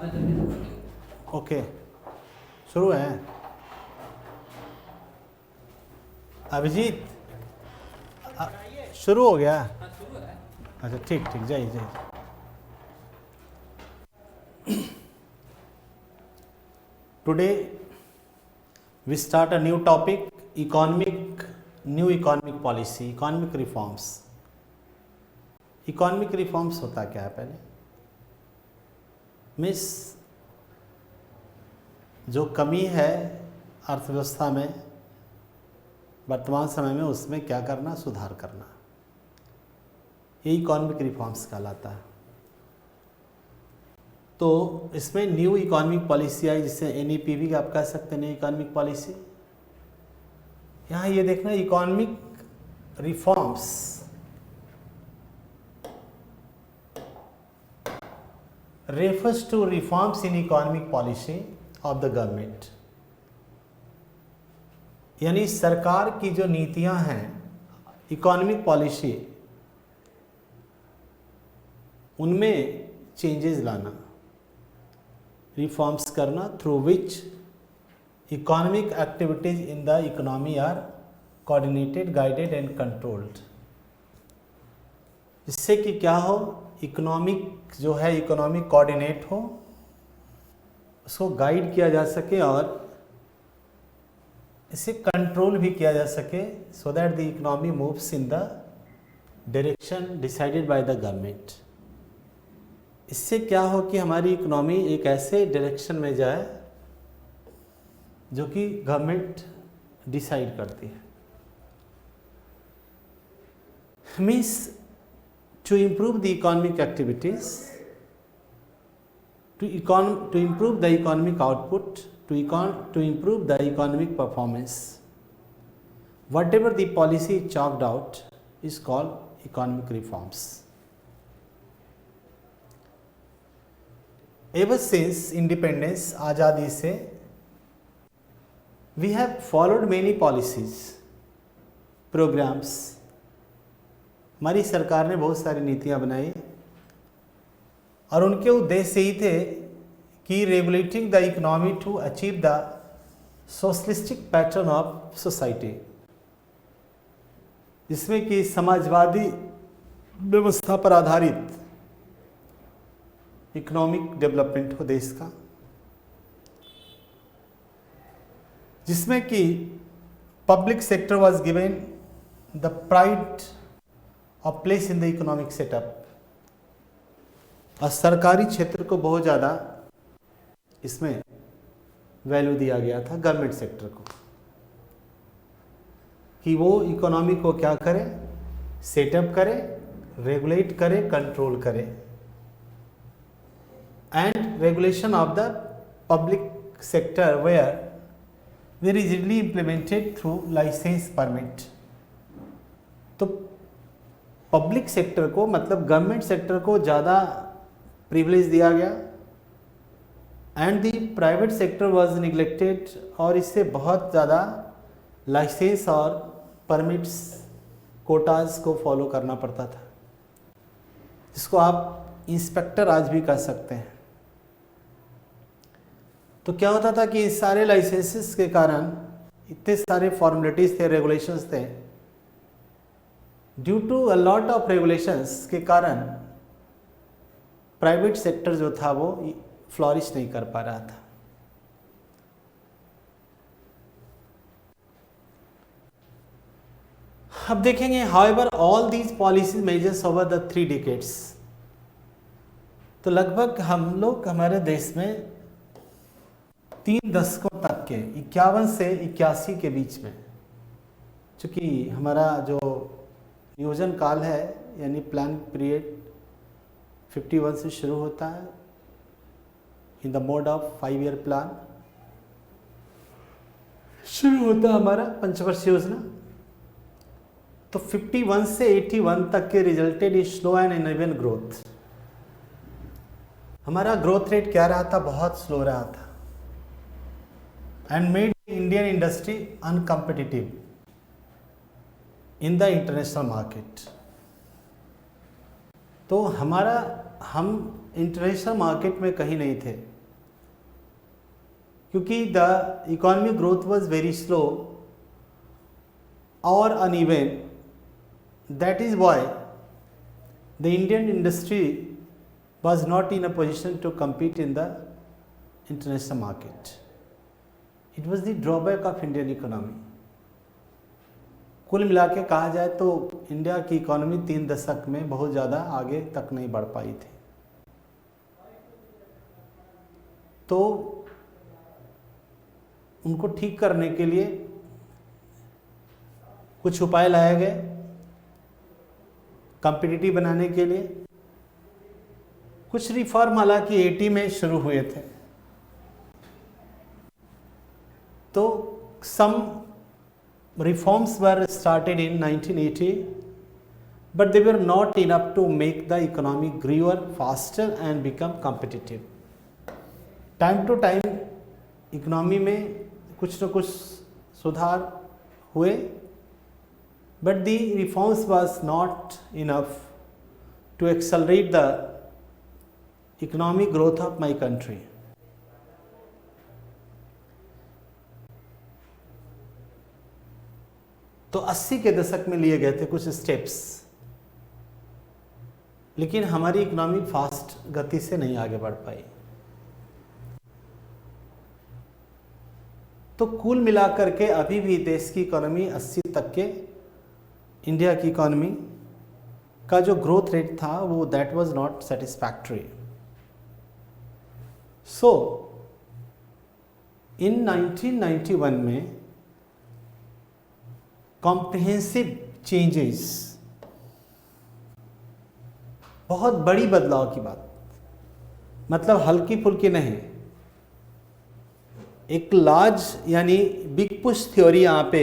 Okay, शुरू है। अभिजीत शुरू हो गया? अच्छा ठीक ठीक, जाइए जाइए। Today we start a new topic, new economic policy, economic reforms. Economic reforms होता क्या है? पहले मिस जो कमी है अर्थव्यवस्था में वर्तमान समय में, उसमें क्या करना? सुधार करना, ये इकोनॉमिक रिफॉर्म्स कहलाता है। तो इसमें न्यू इकोनॉमिक पॉलिसी आई, जिसे NEP भी आप कह सकते हैं, न्यू इकोनॉमिक पॉलिसी। यहाँ ये देखना, economic reforms refers to reforms in economic policy of the government, यानी सरकार की जो नीतियां हैं, इकोनॉमिक पॉलिसी, उनमें चेंजेस लाना, रिफॉर्म्स करना, through which economic activities in the economy are coordinated, guided and controlled. इससे कि क्या हो, इकोनॉमिक जो है, इकोनॉमिक कोऑर्डिनेट हो, उसको गाइड किया जा सके और इसे कंट्रोल भी किया जा सके, सो that the economy moves in the direction decided by the government. इससे क्या हो कि हमारी इकोनॉमी एक ऐसे डायरेक्शन में जाए जो कि गवर्नमेंट डिसाइड करती है। Means to improve the economic activities, to improve the economic output, to improve the economic performance. Whatever the policy chalked out is called economic reforms. Ever since independence, आज़ादी से, we have followed many policies, programs. हमारी सरकार ने बहुत सारी नीतियां बनाई और उनके उद्देश्य यही थे कि regulating the economy to achieve the socialistic pattern of society, जिसमें कि समाजवादी व्यवस्था पर आधारित इकोनॉमिक डेवलपमेंट हो देश का, जिसमें कि public sector was given the pride of place in the economic setup, और सरकारी क्षेत्र को बहुत ज़्यादा इसमें वैल्यू दिया गया था, गवर्नमेंट सेक्टर को, कि वो इकोनॉमी को क्या करे, सेटअप करे, रेगुलेट करे, कंट्रोल करे। And regulation of the public sector were very rigidly implemented through licence permit. तो पब्लिक सेक्टर को, मतलब गवर्नमेंट सेक्टर को ज़्यादा प्रिविलेज दिया गया, and the private sector was neglected, और इससे बहुत ज़्यादा लाइसेंस और परमिट्स, कोटाज को फॉलो करना पड़ता था, जिसको आप इंस्पेक्टर आज भी कह सकते हैं। तो क्या होता था कि इस सारे लाइसेंसेस के कारण, इतने सारे फॉर्मेलिटीज थे, रेगुलेशंस थे, due to a lot of regulations के कारण प्राइवेट सेक्टर जो था वो फ्लॉरिश नहीं कर पा रहा था। अब देखेंगे, however all these policy measures over the 3 decades, तो लगभग हम लोग, हमारे देश में 3 दशकों तक के, 51 से 81 के बीच में, चूँकि हमारा जो नियोजन काल है, यानी प्लान पीरियड 51 से शुरू होता है, in the mode of 5 year plan शुरू होता है हमारा पंचवर्षीय योजना। तो 51 से 81 तक के resulted in slow and uneven growth. हमारा ग्रोथ रेट क्या रहा था? बहुत स्लो रहा था, and made Indian industry uncompetitive in the international market. तो हम इंटरनेशनल मार्केट में कहीं नहीं थे, क्योंकि the economic growth was very slow और uneven, that is why the Indian industry was not in a position to compete in the international market. It was the drawback of Indian economy. कुल मिला के कहा जाए तो India की economy 3 दशक में बहुत ज़्यादा आगे तक नहीं बढ़ पाई थी। तो उनको ठीक करने के लिए कुछ उपाय लाए गए, कॉम्पिटिटिव बनाने के लिए। कुछ रिफॉर्म हालांकि 80 में शुरू हुए थे। तो some reforms were started in 1980, but they were not enough to make the economy grower faster and become competitive. Time to time economy में कुछ न कुछ सुधार हुए, but the reforms was not enough to accelerate the economic growth of my country. तो 80 के दशक में लिए गए थे कुछ स्टेप्स, लेकिन हमारी इकोनॉमी फास्ट गति से नहीं आगे बढ़ पाई। तो कुल मिलाकर के अभी भी देश की इकोनॉमी 80 तक के इंडिया की इकोनॉमी का जो ग्रोथ रेट था वो दैट वाज नॉट सेटिस्फैक्टरी। सो इन 1991 में कॉम्प्रिहेंसिव चेंजेस, बहुत बड़ी बदलाव की बात, मतलब हल्की फुल्की नहीं, एक लार्ज यानी बिग पुश थ्योरी यहाँ पे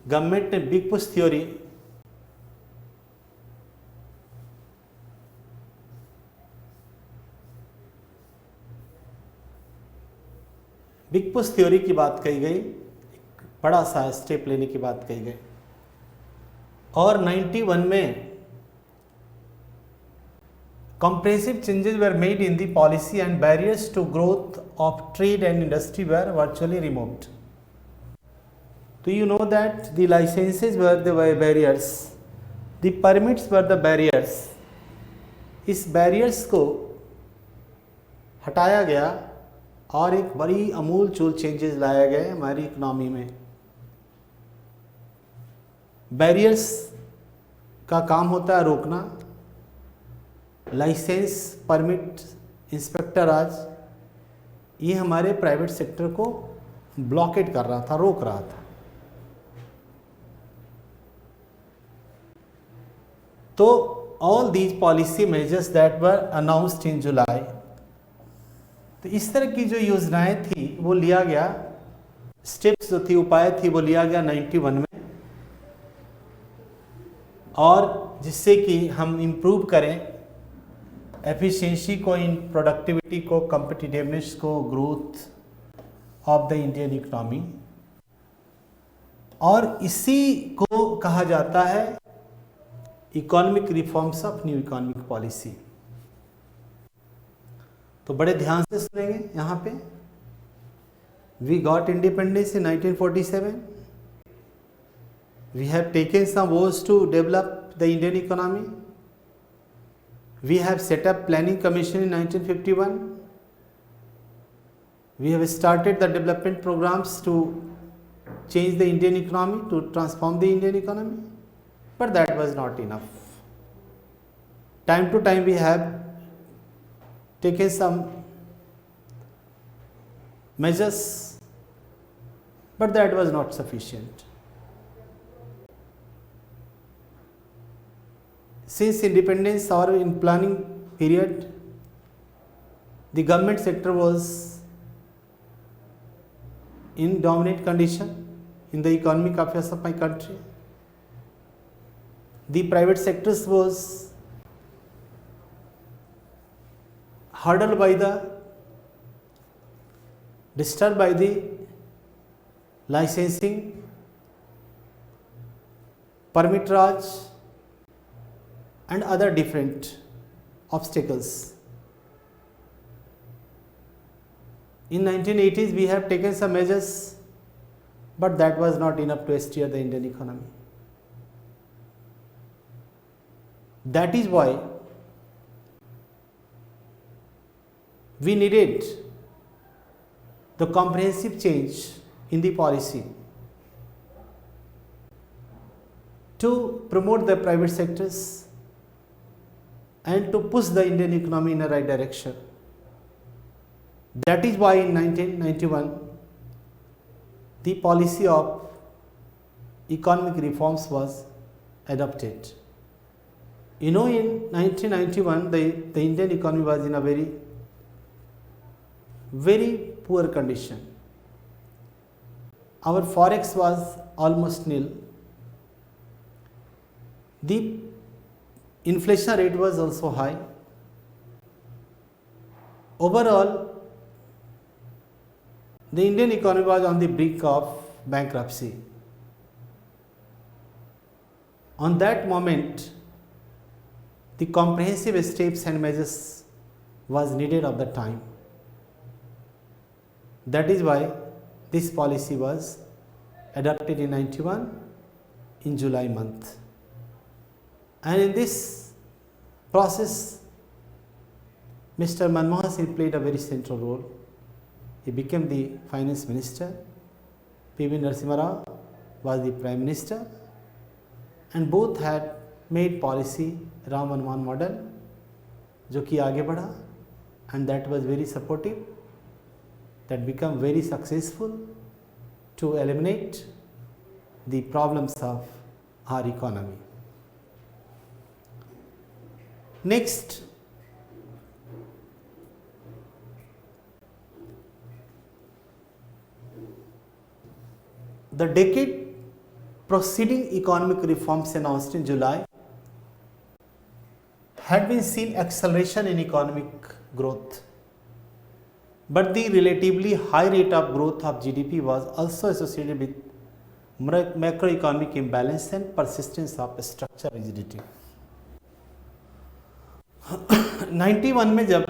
गवर्नमेंट ने बिग पुश थ्योरी की बात कही गई, एक बड़ा सा स्टेप लेने की बात कही गई। और 91 में comprehensive changes were made in the policy and barriers to growth of trade and industry were virtually removed. Do you know that the licenses were the barriers, the permits were the barriers? इस barriers को हटाया गया और एक बड़ी अमूल चूल changes लाए गए हमारी इकोनॉमी में। बैरियर्स का काम होता है रोकना, लाइसेंस, परमिट, इंस्पेक्टर राज, ये हमारे प्राइवेट सेक्टर को ब्लॉकेट कर रहा था, रोक रहा था। तो all these policy measures that were announced in July, तो इस तरह की जो योजनाएं थी वो लिया गया, स्टेप्स जो थी, उपाय थी, वो लिया गया 91 में, और जिससे कि हम इम्प्रूव करें एफिशिएंसी को, इन प्रोडक्टिविटी को, कॉम्पिटिटिवनेस को, growth of the Indian economy. और इसी को कहा जाता है economic reforms of new economic policy. तो बड़े ध्यान से सुनेंगे यहाँ पे। We got independence in 1947, we have taken some was to develop the Indian economy, we have set up planning commission in 1951, we have started the development programs to change the Indian economy, to transform the Indian economy, but that was not enough. Time to time we have taken some measures, but that was not sufficient. Since independence or in planning period, the government sector was in dominant condition in the economic affairs of my country. The private sectors was hurdled by the, disturbed by the licensing, permit raj and other different obstacles. In 1980s we have taken some measures, but that was not enough to steer the Indian economy. That is why we needed the comprehensive change in the policy to promote the private sectors and to push the Indian economy in the right direction. That is why in 1991 the policy of economic reforms was adopted. You know, in 1991 the Indian economy was in a very poor condition. Our forex was almost nil. The inflation rate was also high. Overall, the Indian economy was on the brink of bankruptcy. On that moment, the comprehensive steps and measures was needed of the time. That is why this policy was adopted in 91 in July month. And in this process, Mr. Manmohan Singh played a very central role. He became the finance minister. P.V. Narasimha Rao was the prime minister, and both had made policy Ram Hanuman model, जो कि आगे बढ़ा, and that was very supportive, that became very successful to eliminate the problems of our economy. Next, the decade preceding economic reforms announced in July had been seen acceleration in economic growth, but the relatively high rate of growth of GDP was also associated with macroeconomic imbalance and persistence of structural rigidity. 91 में जब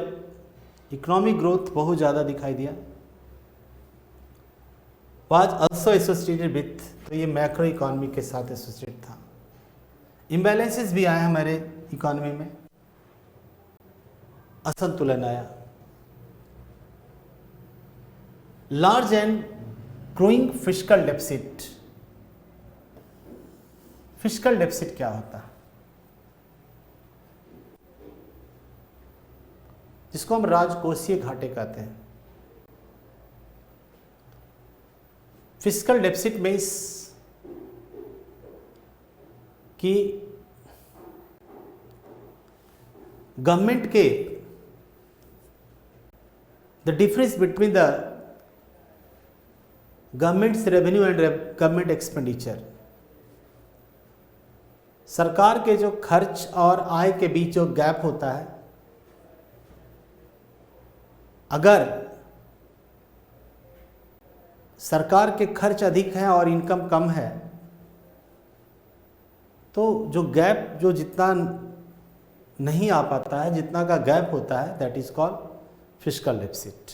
economic growth बहुत ज़्यादा दिखाई दिया, was also associated with, तो ये macro economy के साथ एसोसिएट था. इम्बैलेंसेस भी आए हमारे इकोनॉमी में, असंतुलन आया. Large and growing fiscal deficit. Fiscal deficit क्या होता है? जिसको हम राजकोषीय घाटे कहते हैं. फिस्कल डेफिसिट मीन्स कि गवर्नमेंट के the difference between the governments revenue and government expenditure, सरकार के जो खर्च और आय के बीच जो गैप होता है, अगर सरकार के खर्च अधिक हैं और इनकम कम है, तो जो गैप जो जितना नहीं आ पाता है, जितना का गैप होता है, that is called fiscal deficit,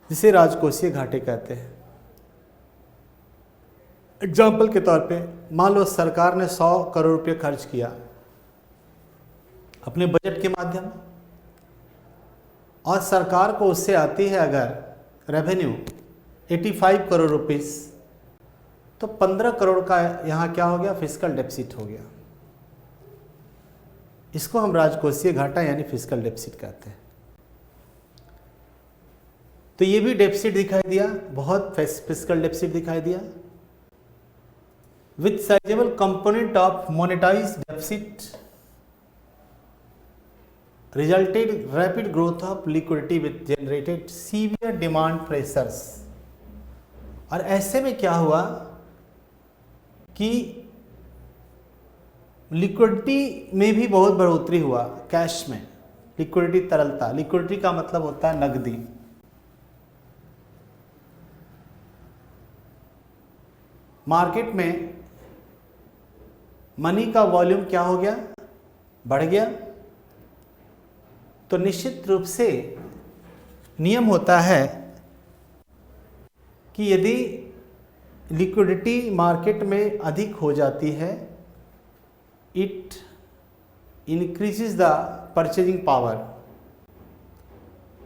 जिसे राजकोषीय घाटे कहते हैं. एग्जाम्पल के तौर पे मान लो सरकार ने 100 करोड़ रुपए खर्च किया अपने बजट के माध्यम, और सरकार को उससे आती है अगर रेवेन्यू 85 करोड़ रुपीस, तो 15 करोड़ का यहाँ क्या हो गया? फिस्कल डेफिसिट हो गया. इसको हम राजकोषीय घाटा यानी फिस्कल डेफिसिट कहते हैं. तो ये भी डेफिसिट दिखाई दिया, बहुत फिस्कल डेफिसिट दिखाई दिया, with sizeable component of monetised deficit resulted rapid growth of liquidity which generated severe demand pressures. और ऐसे में क्या हुआ कि लिक्विडिटी में भी बहुत बढ़ोतरी हुआ. कैश में लिक्विडिटी, तरलता. लिक्विडिटी का मतलब होता है नकदी. मार्केट में मनी का वॉल्यूम क्या हो गया? बढ़ गया. तो निश्चित रूप से नियम होता है कि यदि लिक्विडिटी मार्केट में अधिक हो जाती है, it increases the purchasing power.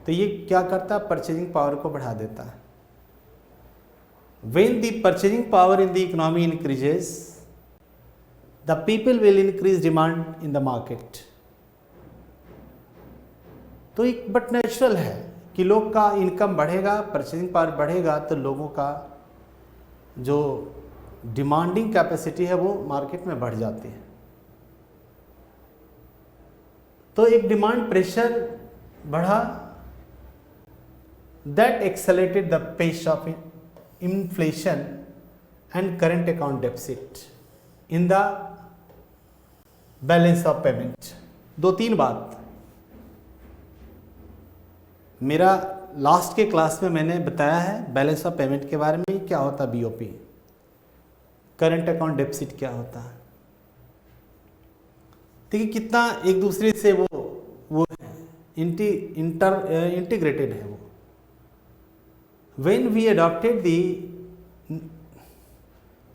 तो ये क्या करता है, परचेजिंग पावर को बढ़ा देता है। When the purchasing power in the economy increases, the people will increase demand in the market। तो एक बट नेचुरल है कि लोग का इनकम बढ़ेगा, परचेजिंग पावर बढ़ेगा, तो लोगों का जो डिमांडिंग कैपेसिटी है वो मार्केट में बढ़ जाती है। तो एक डिमांड प्रेशर बढ़ा, that accelerated the pace of inflation and current account deficit in the balance of payment। दो तीन बात, मेरा लास्ट के क्लास में मैंने बताया है बैलेंस ऑफ पेमेंट के बारे में, क्या होता है बीओपी, करंट अकाउंट डेफिसिट क्या होता है। देखिए कितना एक दूसरे से वो इंटीग्रेटेड है वो। When we adopted the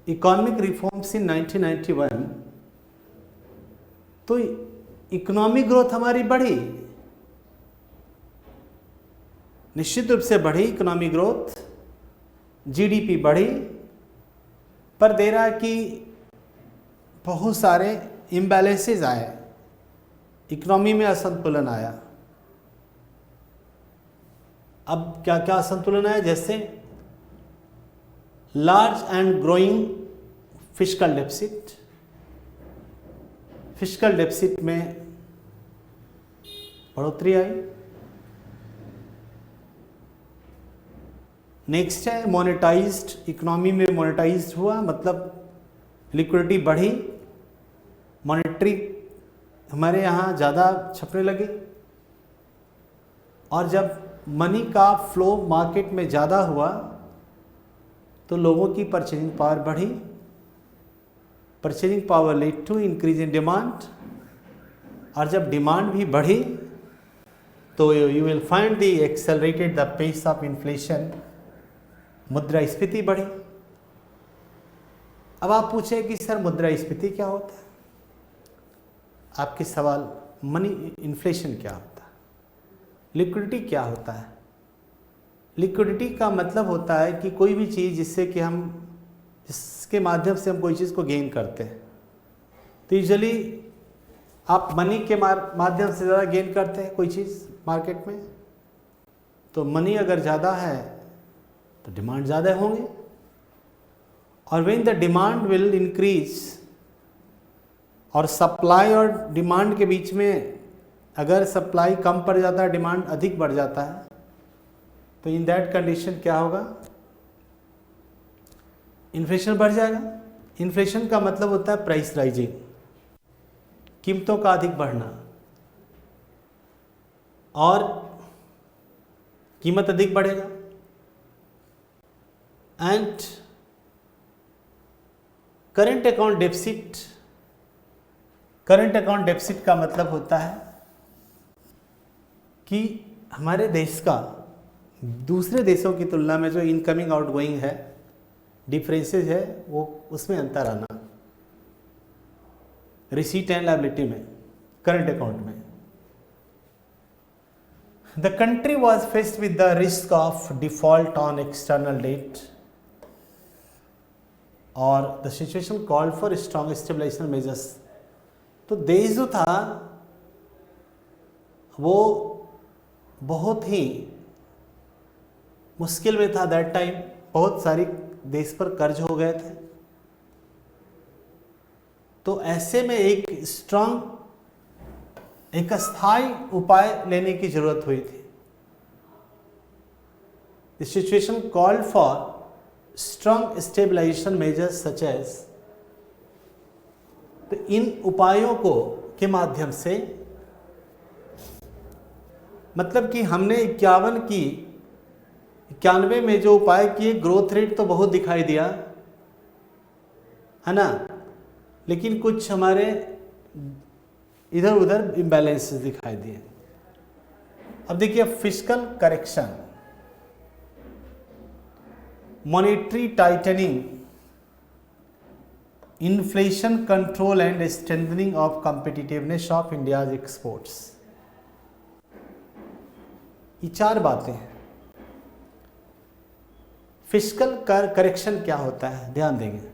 economic reforms in 1991, तो इकोनॉमिक ग्रोथ हमारी बढ़ी, निश्चित रूप से बढ़ी इकोनॉमिक ग्रोथ, जीडीपी बढ़ी, पर दे रहा कि बहुत सारे इम्बैलेंसेस आए, इकोनॉमी में असंतुलन आया। अब क्या क्या असंतुलन है, जैसे large and growing fiscal deficit, fiscal deficit में बढ़ोतरी आई। नेक्स्ट है मोनेटाइज्ड, इकोनॉमी में मोनेटाइज्ड हुआ, मतलब लिक्विडिटी बढ़ी, मॉनेटरी हमारे यहाँ ज़्यादा छपने लगी, और जब मनी का फ्लो मार्केट में ज़्यादा हुआ तो लोगों की परचेजिंग पावर बढ़ी, purchasing power led to increase in demand, और जब डिमांड भी बढ़ी तो you will find the accelerated the pace of inflation, मुद्रास्फीति बढ़ी। अब आप पूछे कि सर मुद्रास्फीति क्या होता है, आपके सवाल, मनी इन्फ्लेशन क्या होता है, लिक्विडिटी क्या होता है। लिक्विडिटी का मतलब होता है कि कोई भी चीज़ जिसके माध्यम से हम कोई चीज़ को गेन करते हैं। तो यूजुअली आप मनी के माध्यम से ज़्यादा गेन करते हैं कोई चीज़ मार्केट में, तो मनी अगर ज़्यादा है तो डिमांड ज़्यादा होंगे, और when the demand will increase, और सप्लाई और डिमांड के बीच में अगर सप्लाई कम पड़ जाता है, डिमांड अधिक बढ़ जाता है, तो इन दैट कंडीशन क्या होगा, इन्फ्लेशन बढ़ जाएगा। इन्फ्लेशन का मतलब होता है प्राइस राइजिंग, कीमतों का अधिक बढ़ना, और कीमत अधिक बढ़ेगा। And current account deficit, current account deficit का मतलब होता है कि हमारे देश का दूसरे देशों की तुलना में जो इनकमिंग आउटगोइंग है, डिफरेंसेस है, वो उसमें अंतर आना, रिसीट एंड लायबिलिटी में, करंट अकाउंट में। The country was faced with the risk of default on external debt, और the situation called for strong stabilization measures. तो देश जो था वो बहुत ही मुश्किल में था दैट टाइम, बहुत सारी देश पर कर्ज हो गए थे। तो ऐसे में एक स्ट्रांग, एक अस्थायी उपाय लेने की जरूरत हुई थी। The situation called for strong stabilisation measures such as, तो इन उपायों को के माध्यम से, मतलब कि हमने 91 में जो उपाय किए, ग्रोथ रेट तो बहुत दिखाई दिया है ना, लेकिन कुछ हमारे इधर उधर इम्बैलेंसेस दिखाई दिए। अब देखिए fiscal correction, monetary tightening, inflation control and strengthening of competitiveness of India's exports. ये चार बातें हैं। फिस्कल करेक्शन क्या होता है, ध्यान देंगे।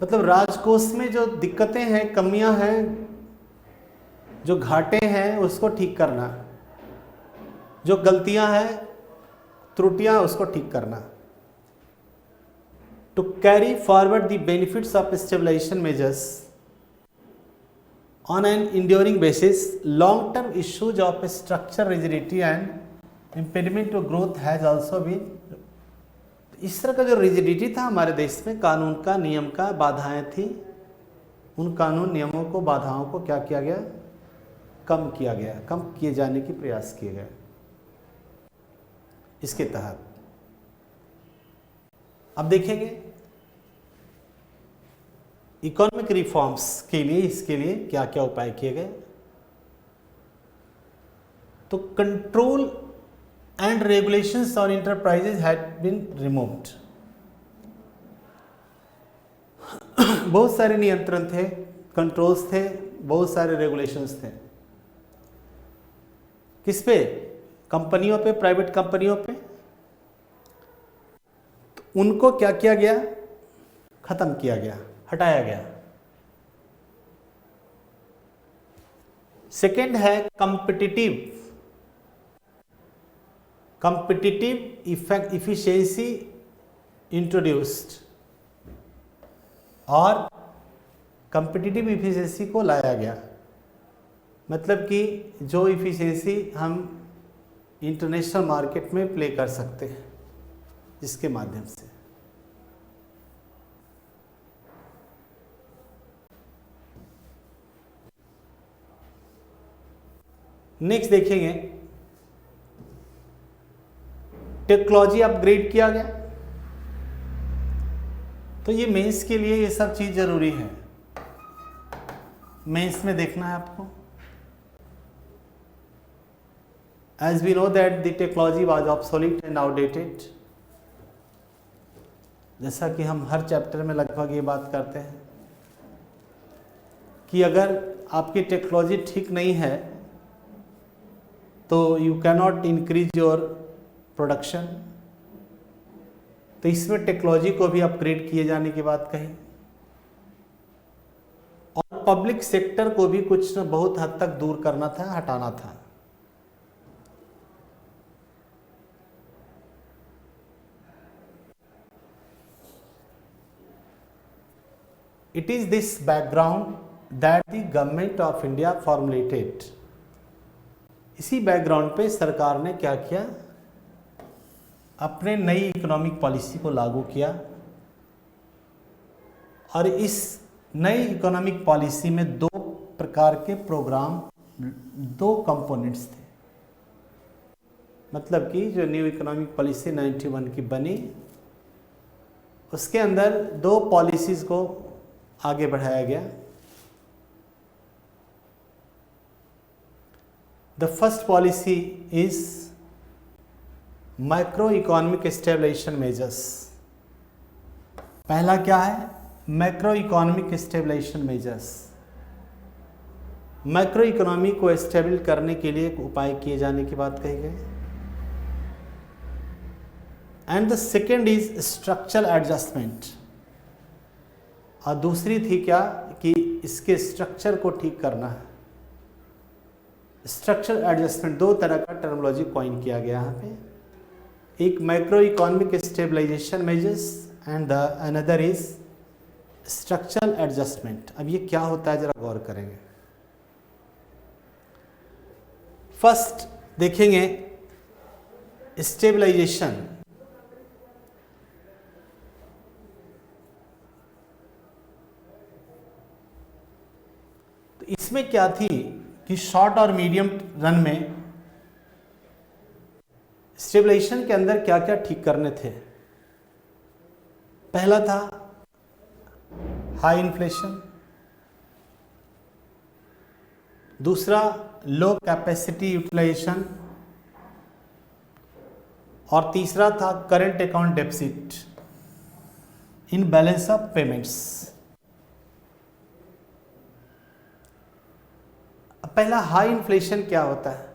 मतलब राजकोष में जो दिक्कतें हैं, कमियां हैं, जो घाटे हैं, उसको ठीक करना, जो गलतियां हैं, त्रुटियां, उसको ठीक करना। To carry forward the benefits of stabilisation measures on an enduring basis, long term issues of structure rigidity and impediment to growth has also been. इस तरह का जो रिजिडिटी था हमारे देश में, कानून का, नियम का, बाधाएं थी, उन कानून, नियमों को, बाधाओं को क्या किया गया, कम किया गया, कम किए जाने की प्रयास किए गए। इसके तहत अब देखेंगे इकोनॉमिक रिफॉर्म्स के लिए, इसके लिए क्या क्या उपाय किए गए। तो control and regulations on enterprises had been removed. बहुत सारे नियंत्रण थे, कंट्रोल्स थे, बहुत सारे रेगुलेशंस थे। किस पे? कंपनियों पे, प्राइवेट कंपनियों पे। तो उनको क्या किया गया, खत्म किया गया, हटाया गया। सेकेंड है कंपिटिटिव इफिशिएंसी इंट्रोड्यूस्ड, और कंपिटिटिव इफिशिएंसी को लाया गया। मतलब कि जो इफिशिएंसी हम इंटरनेशनल मार्केट में प्ले कर सकते हैं, इसके माध्यम से। नेक्स्ट देखेंगे, टेक्नोलॉजी अपग्रेड किया गया। तो ये मेंस के लिए ये सब चीज जरूरी है, मेंस में देखना है आपको। As we know that the technology was obsolete and outdated, जैसा कि हम हर चैप्टर में लगभग ये बात करते हैं कि अगर आपकी टेक्नोलॉजी ठीक नहीं है तो you can not increase your production. तो इसमें टेक्नोलॉजी को भी अपग्रेड किए जाने की बात कही, और पब्लिक सेक्टर को भी कुछ न बहुत हद तक दूर करना था, हटाना था। It is this background that the government of India formulated. इसी बैकग्राउंड पे सरकार ने क्या किया, अपने नई इकोनॉमिक पॉलिसी को लागू किया। और इस नई इकोनॉमिक पॉलिसी में दो प्रकार के प्रोग्राम, दो कंपोनेंट्स थे। मतलब कि जो न्यू इकोनॉमिक पॉलिसी 91 की बनी, उसके अंदर दो पॉलिसीज को आगे बढ़ाया गया। The first policy is micro economic stabilisation measures. पहला क्या है? Macro economic stabilisation measures. Macro economy को स्टेबल करने के लिए उपाय किए जाने की बात कही गई। And the second is structural adjustment, और दूसरी थी क्या कि इसके स्ट्रक्चर को ठीक करना है। स्ट्रक्चरल एडजस्टमेंट, दो तरह का टर्मिनोलॉजी कॉइन किया गया यहाँ पे। एक macro economic stabilisation measures and the another is structural adjustment. अब ये क्या होता है जरा गौर करेंगे। फर्स्ट देखेंगे स्टेबलाइजेशन। तो इसमें क्या थी कि शॉर्ट और मीडियम रन में स्टेबलाइजेशन के अंदर क्या क्या ठीक करने थे। पहला था हाई इन्फ्लेशन, दूसरा लो कैपेसिटी यूटिलाइजेशन, और तीसरा था current account deficit in balance of payments. पहला हाई इन्फ्लेशन क्या होता है,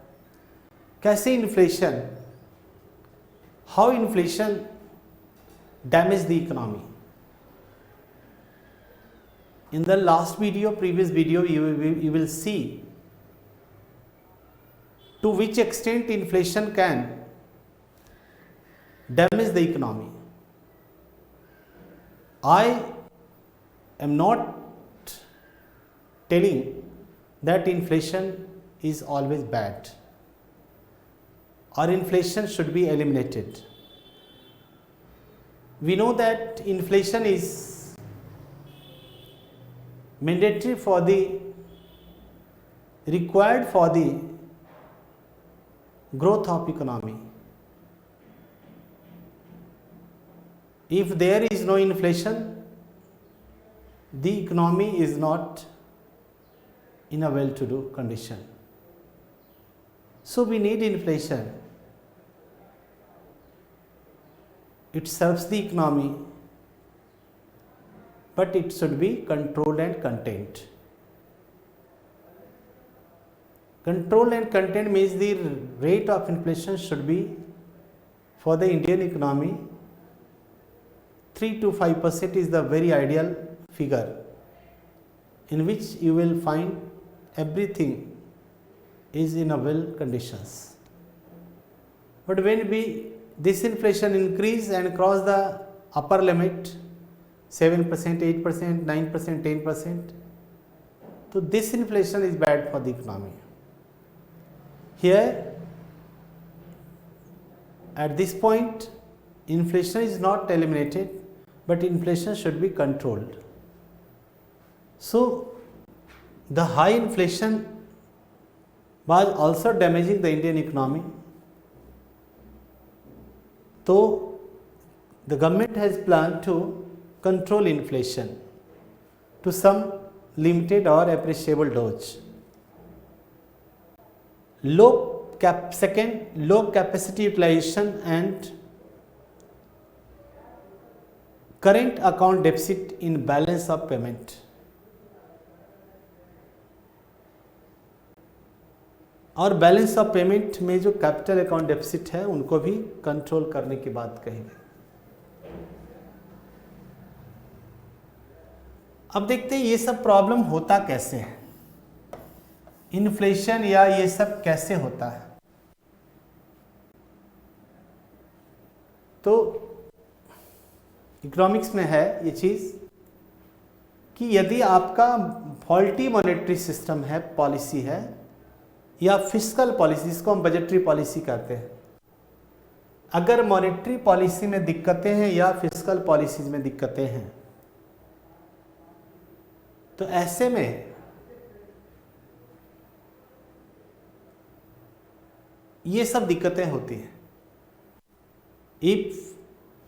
कैसे inflation, how inflation damage the economy. In the last video, previous video, you will see to which extent inflation can damage the economy. I am not telling that inflation is always bad or inflation should be eliminated. We know that inflation is mandatory for the required for the growth of economy. If there is no inflation, the economy is not in a well-to-do condition. So we need inflation. It serves the economy, but it should be controlled and contained. Controlled and contained means the rate of inflation should be for the Indian economy 3 to 5% is the very ideal figure in which you will find everything is in a well conditions. But when this inflation increase and cross the upper limit 7%, 8%, 9%, 10%. So this inflation is bad for the economy. Here, at this point, inflation is not eliminated, but inflation should be controlled. So the high inflation was also damaging the Indian economy. So the government has planned to control inflation to some limited or appreciable dose. Second, low capacity utilization and current account deficit in balance of payment. और balance of payment में जो capital account deficit है उनको भी control करने की बात कही गई। अब देखते हैं ये सब प्रॉब्लम होता कैसे है, इन्फ्लेशन या ये सब कैसे होता है। तो इकोनॉमिक्स में है ये चीज कि यदि आपका फॉल्टी मॉनेटरी सिस्टम है, पॉलिसी है या फिस्कल पॉलिसी, जिसको हम बजटरी पॉलिसी कहते हैं, अगर मॉनेटरी पॉलिसी में दिक्कतें हैं या फिस्कल पॉलिसीज में दिक्कतें हैं, तो ऐसे में ये सब दिक्कतें होती हैं। If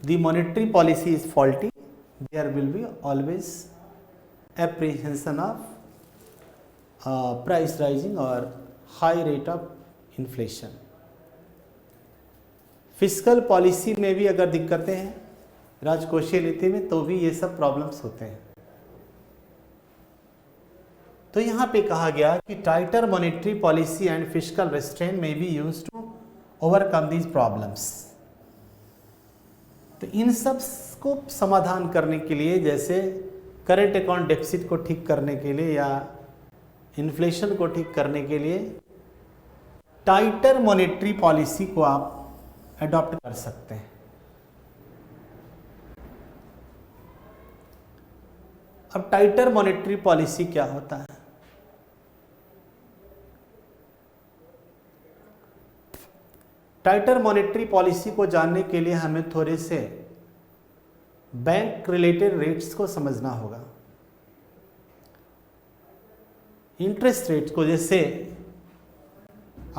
the monetary policy is faulty, there will be always apprehension of price rising और high rate of inflation. Fiscal policy में भी अगर दिक्कतें हैं, राजकोषीय नीति में, तो भी ये सब प्रॉब्लम्स होते हैं। तो यहाँ पे कहा गया कि tighter monetary policy and fiscal restraint में be used to overcome these problems. तो इन सब को समाधान करने के लिए, जैसे करंट अकाउंट डेफिसिट को ठीक करने के लिए या इन्फ्लेशन को ठीक करने के लिए, टाइटर मॉनेटरी पॉलिसी को आप अडॉप्ट कर सकते हैं। अब टाइटर मॉनेटरी पॉलिसी क्या होता है? टाइटर मॉनेटरी पॉलिसी को जानने के लिए हमें थोड़े से बैंक रिलेटेड रेट्स को समझना होगा। इंटरेस्ट रेट को, जैसे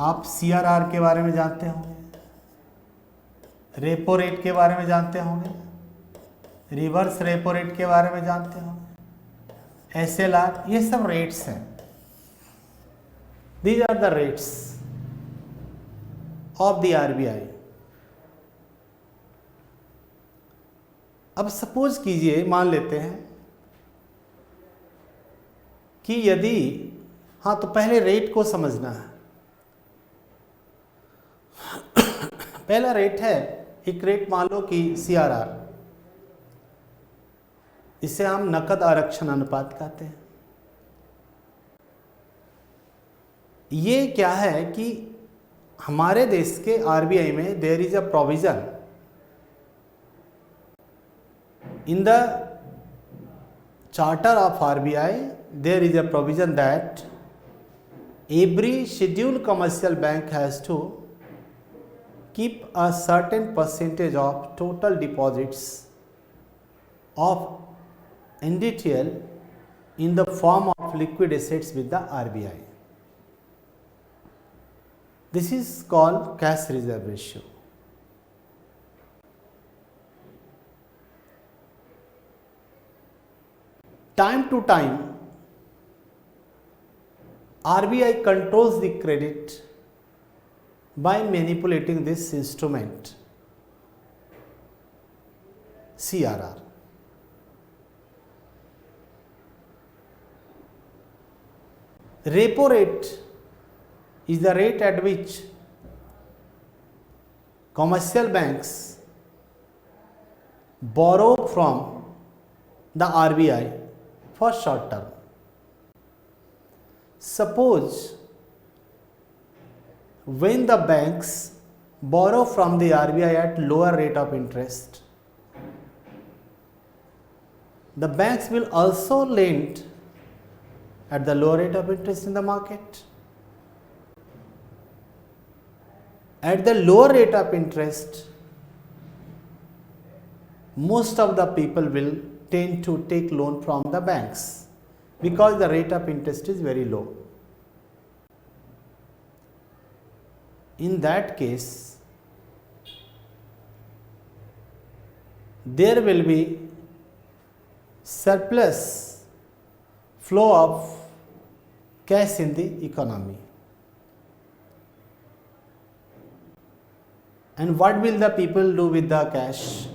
आप CRR के बारे में जानते होंगे, रेपो रेट के बारे में जानते होंगे, रिवर्स रेपो रेट के बारे में जानते होंगे, SLR, ये सब रेट्स हैं। These are the rates of the RBI. अब सपोज कीजिए, मान लेते हैं कि यदि, हाँ तो पहले रेट को समझना है। पहला रेट है, एक रेट मान लो कि CRR, इसे हम नकद आरक्षण अनुपात कहते हैं। ये क्या है कि हमारे देश के RBI में there is a provision in the charter of RBI, there is a provision that every scheduled commercial bank has to keep a certain percentage of total deposits of NDTL in the form of liquid assets with the RBI. This is called cash reserve ratio. Time to time, RBI controls the credit by manipulating this instrument, CRR. Repo rate is the rate at which commercial banks borrow from the RBI for short term. Suppose when the banks borrow from the RBI at lower rate of interest, the banks will also lend at the lower rate of interest in the market. At the lower rate of interest, most of the people will tend to take loan from the banks because the rate of interest is very low. In that case, there will be surplus flow of cash in the economy. And what will the people do with the cash?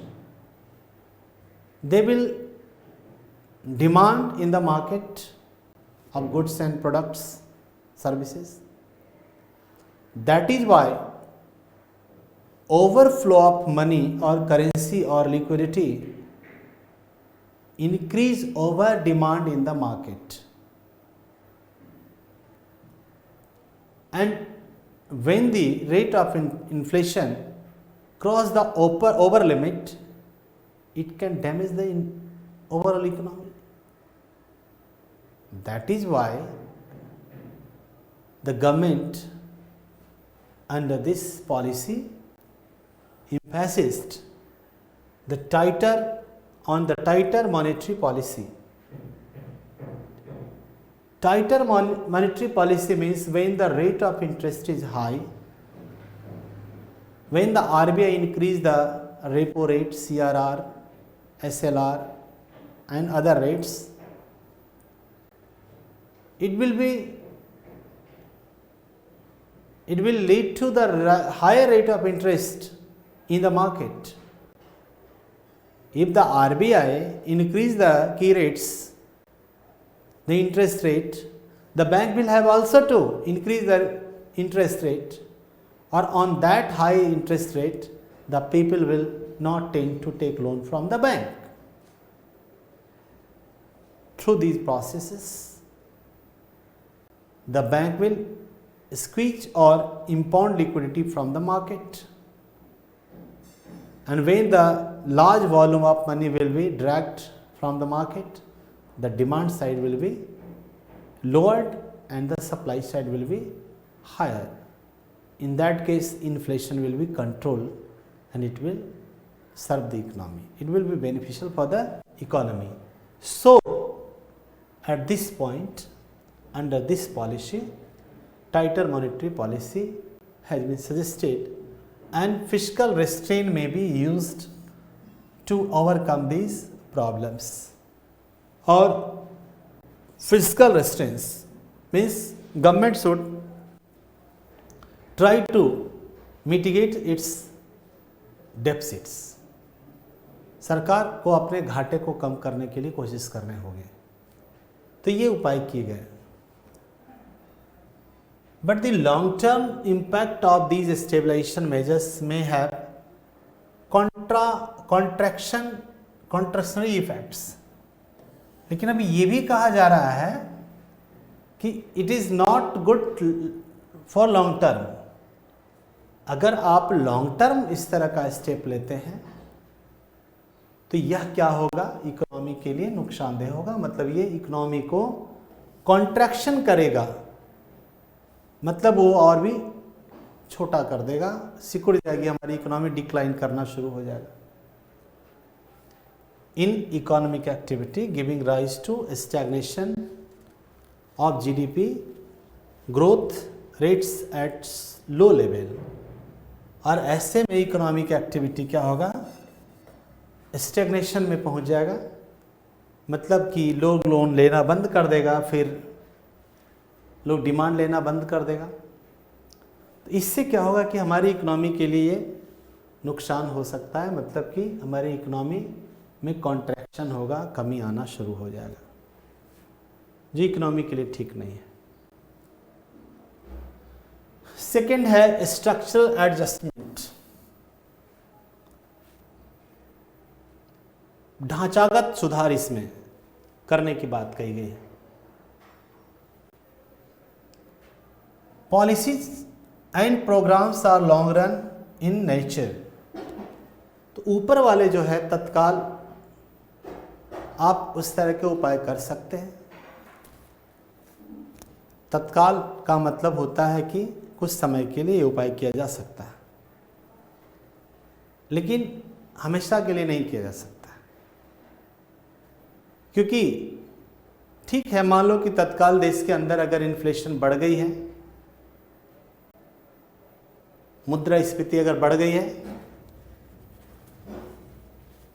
They will demand in the market of goods and products, services. That is why overflow of money or currency or liquidity increase over demand in the market. And when the rate of inflation cross the over limit, it can damage the overall economy. That is why the government under this policy emphasized the tighter monetary policy. Tighter monetary policy means when the rate of interest is high, when the RBI increase the repo rate, CRR, SLR and other rates, it will lead to the higher rate of interest in the market. If the RBI increase the key rates, the interest rate, the bank will have also to increase the interest rate, or on that high interest rate, the people will not tend to take loan from the bank. Through these processes, the bank will squeeze or impound liquidity from the market. And when the large volume of money will be dragged from the market, the demand side will be lowered and the supply side will be higher. In that case, inflation will be controlled and it will serve the economy. It will be beneficial for the economy. So, at this point, under this policy, tighter monetary policy has been suggested and fiscal restraint may be used to overcome these problems. Or fiscal restraints means government should try to mitigate its deficits. सरकार को अपने घाटे को कम करने के लिए कोशिश करने होंगे, तो ये उपाय किए गए. But the long-term impact of these stabilization measures may have contractionary effects. लेकिन अभी ये भी कहा जा रहा है कि it is not good for long term. अगर आप लॉन्ग टर्म इस तरह का स्टेप लेते हैं तो यह क्या होगा, इकोनॉमी के लिए नुकसानदेह होगा. मतलब ये इकोनॉमी को कॉन्ट्रैक्शन करेगा, मतलब वो और भी छोटा कर देगा, सिकुड़ जाएगी हमारी इकोनॉमी, डिक्लाइन करना शुरू हो जाएगा. In economic activity giving rise to stagnation of GDP, growth rates at low level. और ऐसे में इकोनॉमिक एक्टिविटी क्या होगा, स्टैग्नेशन में पहुंच जाएगा. मतलब कि लोग लोन लेना बंद कर देगा, फिर लोग डिमांड लेना बंद कर देगा. तो इससे क्या होगा कि हमारी इकोनॉमी के लिए नुकसान हो सकता है. मतलब कि हमारी इकोनॉमी में कॉन्ट्रैक्शन होगा, कमी आना शुरू हो जाएगा, जो इकोनॉमी के लिए ठीक नहीं है. सेकेंड है स्ट्रक्चरल एडजस्टमेंट. ढांचागत सुधार इसमें करने की बात कही गई है. Policies and programmes are long run in nature. तो ऊपर वाले जो है तत्काल आप उस तरह के उपाय कर सकते हैं. तत्काल का मतलब होता है कि कुछ समय के लिए ये उपाय किया जा सकता है, लेकिन हमेशा के लिए नहीं किया जा सकता. क्योंकि ठीक है, मान लो कि तत्काल देश के अंदर अगर इन्फ्लेशन बढ़ गई है, मुद्रास्फीति अगर बढ़ गई है,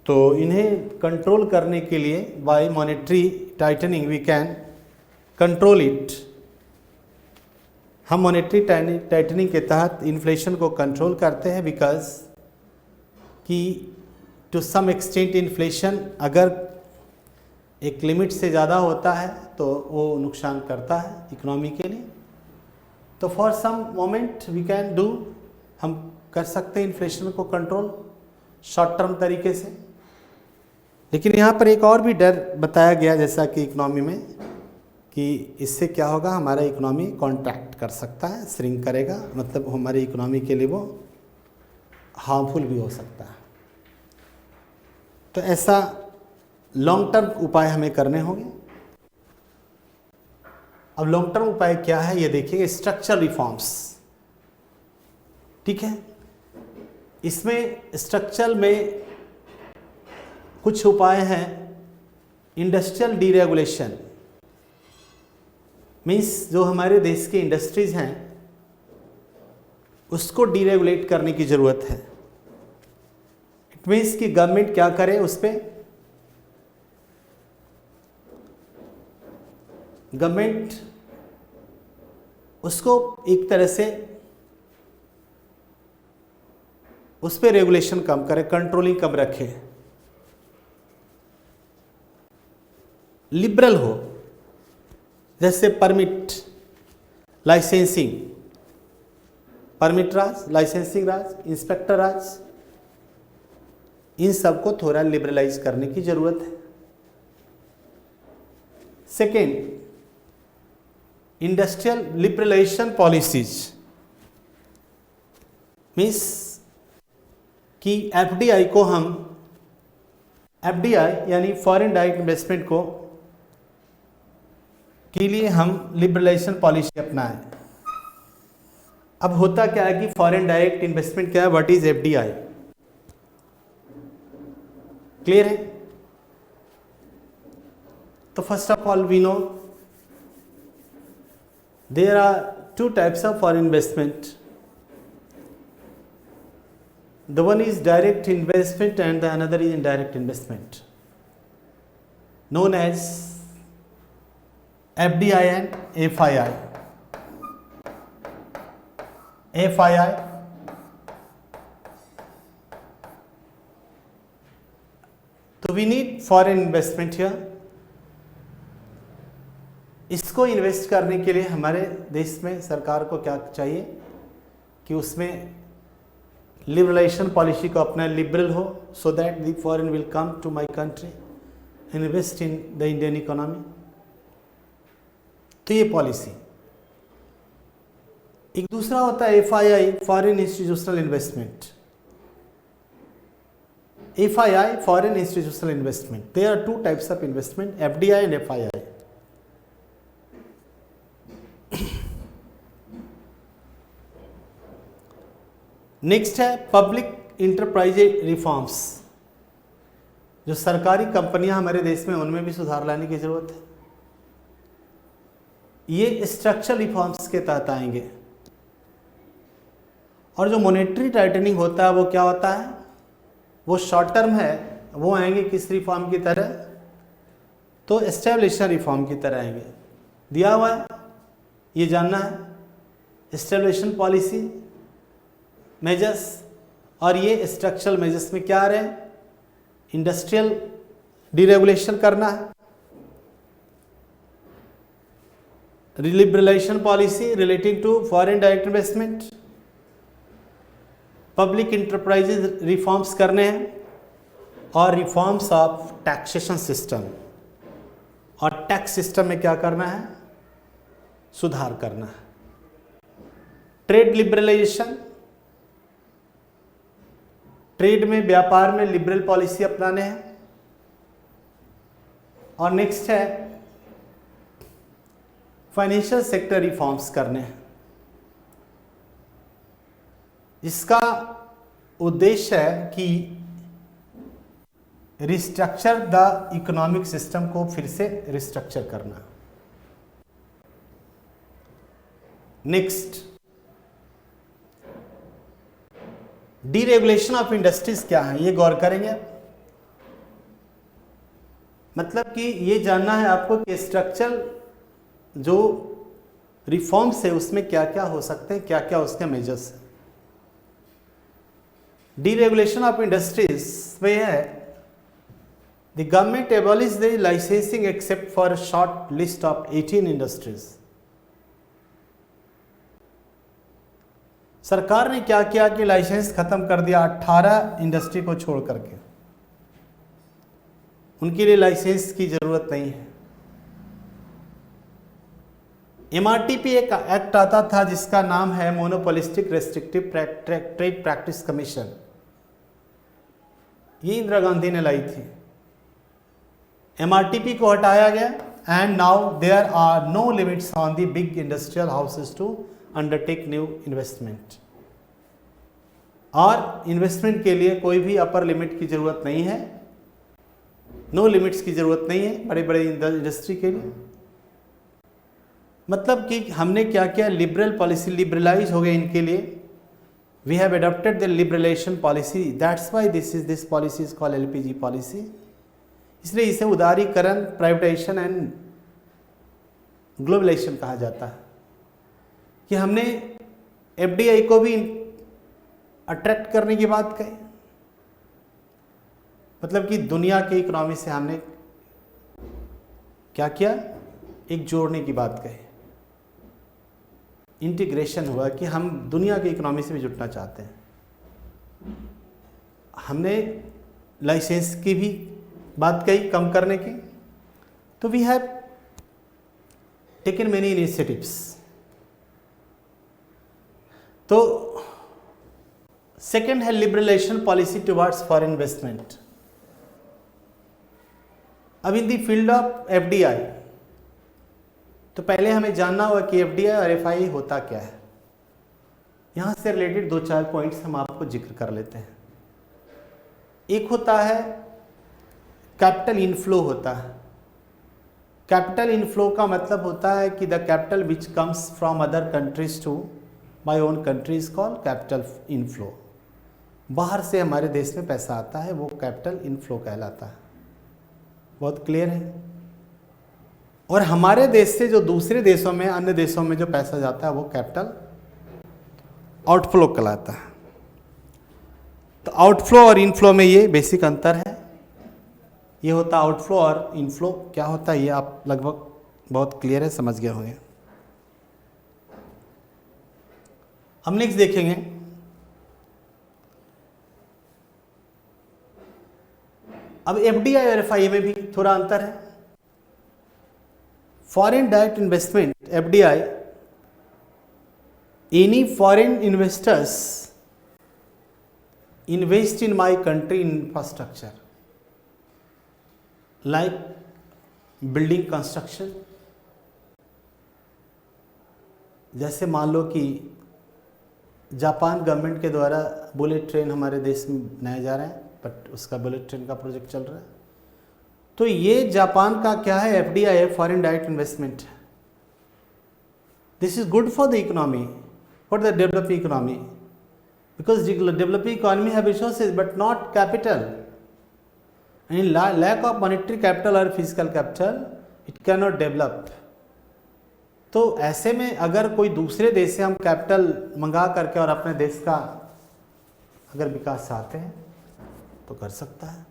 तो इन्हें कंट्रोल करने के लिए by monetary tightening we can control it. हम मॉनेटरी टाइटनिंग के तहत इन्फ्लेशन को कंट्रोल करते हैं, बिकॉज कि टू सम एक्सटेंट इन्फ्लेशन अगर एक लिमिट से ज़्यादा होता है तो वो नुकसान करता है इकोनॉमी के लिए. तो for some moment we can do, हम कर सकते हैं इन्फ्लेशन को कंट्रोल शॉर्ट टर्म तरीके से. लेकिन यहाँ पर एक और भी डर बताया गया, जैसा कि इकोनॉमी में, कि इससे क्या होगा, हमारा इकोनॉमी कॉन्ट्रैक्ट कर सकता है, श्रिंक करेगा. मतलब हमारी इकोनॉमी के लिए वो हार्मफुल भी हो सकता है. तो ऐसा लॉन्ग टर्म उपाय हमें करने होंगे. अब लॉन्ग टर्म उपाय क्या है ये देखिए, स्ट्रक्चरल रिफॉर्म्स. ठीक है, इसमें स्ट्रक्चरल में कुछ उपाय हैं. इंडस्ट्रियल डीरेगुलेशन मीन्स जो हमारे देश की इंडस्ट्रीज हैं उसको डीरेगुलेट करने की ज़रूरत है. इट मीन्स कि गवर्नमेंट क्या करे, उस पर गवर्नमेंट उसको एक तरह से उस पर रेगुलेशन कम करे, कंट्रोलिंग कम रखे, लिबरल हो. जैसे permit, licensing, permit raj, licensing raj, inspector raj, इन सबको थोड़ा लिबरलाइज करने की जरूरत है. Second, industrial liberalisation policies means कि एफडीआई को हम, एफडीआई यानी फॉरेन डायरेक्ट इन्वेस्टमेंट को के लिए हम लिबरलाइजेशन पॉलिसी अपनाएं. अब होता क्या है कि फॉरेन डायरेक्ट इन्वेस्टमेंट क्या है, व्हाट इज एफडीआई, क्लियर है. तो first of all we know there are two types of foreign investment. The one is direct investment and the another is indirect investment, known as FDI and FII. FII, तो we need foreign investment here. इसको invest करने के लिए हमारे देश में सरकार को क्या चाहिए कि उसमें लिबरलाइजेशन पॉलिसी को अपना लिबरल हो, so that the foreign will come to my country invest in the Indian economy. तो ये पॉलिसी। एक दूसरा होता है FII, foreign institutional investment. FII, foreign institutional investment. There are two types of investment, FDI and FII. Next है public enterprise reforms. जो सरकारी कंपनियां हमारे देश में, उनमें भी सुधार लाने की जरूरत है। ये स्ट्रक्चरल रिफॉर्म्स के तहत आएंगे। और जो मॉनेटरी टाइटनिंग होता है वो क्या होता है, वो शॉर्ट टर्म है, वो आएंगे किस रिफॉर्म की तरह, तो एस्टेब्लिशर रिफॉर्म की तरह आएंगे। दिया हुआ है, ये जानना है, एस्टेब्लिशन पॉलिसी मेजर्स। और ये स्ट्रक्चरल मेजर्स में क्या आ रहे हैं, इंडस्ट्रियल डीरेगुलेशन करना है, liberalisation policy relating to foreign direct investment, public enterprises reforms करने हैं, और रिफॉर्म्स ऑफ टैक्सेशन सिस्टम। और टैक्स सिस्टम में क्या करना है, सुधार करना है। ट्रेड लिबरलाइजेशन, ट्रेड में, व्यापार में लिबरल पॉलिसी अपनाने हैं। और नेक्स्ट है फाइनेंशियल सेक्टर रिफॉर्म्स करने हैं। इसका उद्देश्य है कि रिस्ट्रक्चर द इकोनॉमिक सिस्टम को फिर से रिस्ट्रक्चर करना। नेक्स्ट, डीरेगुलेशन ऑफ इंडस्ट्रीज क्या है, ये गौर करेंगे। मतलब कि ये जानना है आपको कि स्ट्रक्चर जो रिफॉर्म्स है उसमें क्या क्या हो सकते हैं, क्या क्या उसके मेजर्स हैं। डीरेगुलेशन ऑफ इंडस्ट्रीज में है, the government abolish the licensing except for a short list of 18 industries. सरकार ने क्या किया कि लाइसेंस खत्म कर दिया 18 इंडस्ट्री को छोड़ करके। उनके लिए लाइसेंस की जरूरत नहीं है। MRTP एक एक्ट आता था जिसका नाम है monopolistic restrictive trade practice commission. ये इंदिरा गांधी ने लाई थी। MRTP को हटाया गया and now there are no limits on the big industrial houses to undertake new investment. और इन्वेस्टमेंट के लिए कोई भी अपर लिमिट की जरूरत नहीं है, नो लिमिट्स की जरूरत नहीं है बड़े बड़े इंडस्ट्री के लिए। मतलब कि हमने क्या किया, लिबरल पॉलिसी, लिबरलाइज हो गए इनके लिए। We have adopted the liberalisation policy, that's why this policy is called LPG policy. इसलिए इसे उदारीकरण, प्राइवेटाइजेशन एंड ग्लोबलाइजेशन कहा जाता है। कि हमने FDI को भी अट्रैक्ट करने की बात कही, मतलब कि दुनिया के इकोनॉमी से हमने क्या किया, एक जोड़ने की बात कही। इंटीग्रेशन हुआ कि हम दुनिया के इकोनॉमी से भी जुड़ना चाहते हैं। हमने लाइसेंस की भी बात कही कम करने की। तो we have taken many initiatives. तो सेकेंड है liberalisation policy towards foreign investment. अब in the field of FDI, तो पहले हमें जानना होगा कि FDI और FII होता क्या है। यहां से रिलेटेड 2-4 पॉइंट्स हम आपको जिक्र कर लेते हैं। एक होता है कैपिटल इनफ्लो होता है। कैपिटल इनफ्लो का मतलब होता है कि the capital which comes from other countries to my own country is called capital inflow. बाहर से हमारे देश में पैसा आता है, वो कैपिटल इनफ्लो कहलाता है। बहुत क्लियर है। और हमारे देश से जो दूसरे देशों में, अन्य देशों में जो पैसा जाता है वो कैपिटल आउटफ्लो कहलाता है। तो आउटफ्लो और इनफ्लो में ये बेसिक अंतर है। ये होता आउटफ्लो और इनफ्लो क्या होता है ये आप लगभग बहुत क्लियर है, समझ गए होंगे। हम नेक्स्ट देखेंगे अब एफडीआई और एफआईआई में भी थोड़ा अंतर है। Foreign direct investment FDI, any foreign investors invest in my country infrastructure like building construction। जैसे मान लो कि जापान गवर्नमेंट के द्वारा बुलेट ट्रेन हमारे देश में बनाए जा रहे हैं, बट उसका बुलेट ट्रेन का प्रोजेक्ट चल रहा है। तो ये जापान का क्या है, एफडीआई है, फॉरेन डायरेक्ट इन्वेस्टमेंट है। This is good for the economy, for the developing economy, because developing economy have resources but not capital, and in lack of monetary capital or physical capital it cannot develop। तो ऐसे में अगर कोई दूसरे देश से हम कैपिटल मंगा करके और अपने देश का अगर विकास चाहते हैं तो कर सकता है।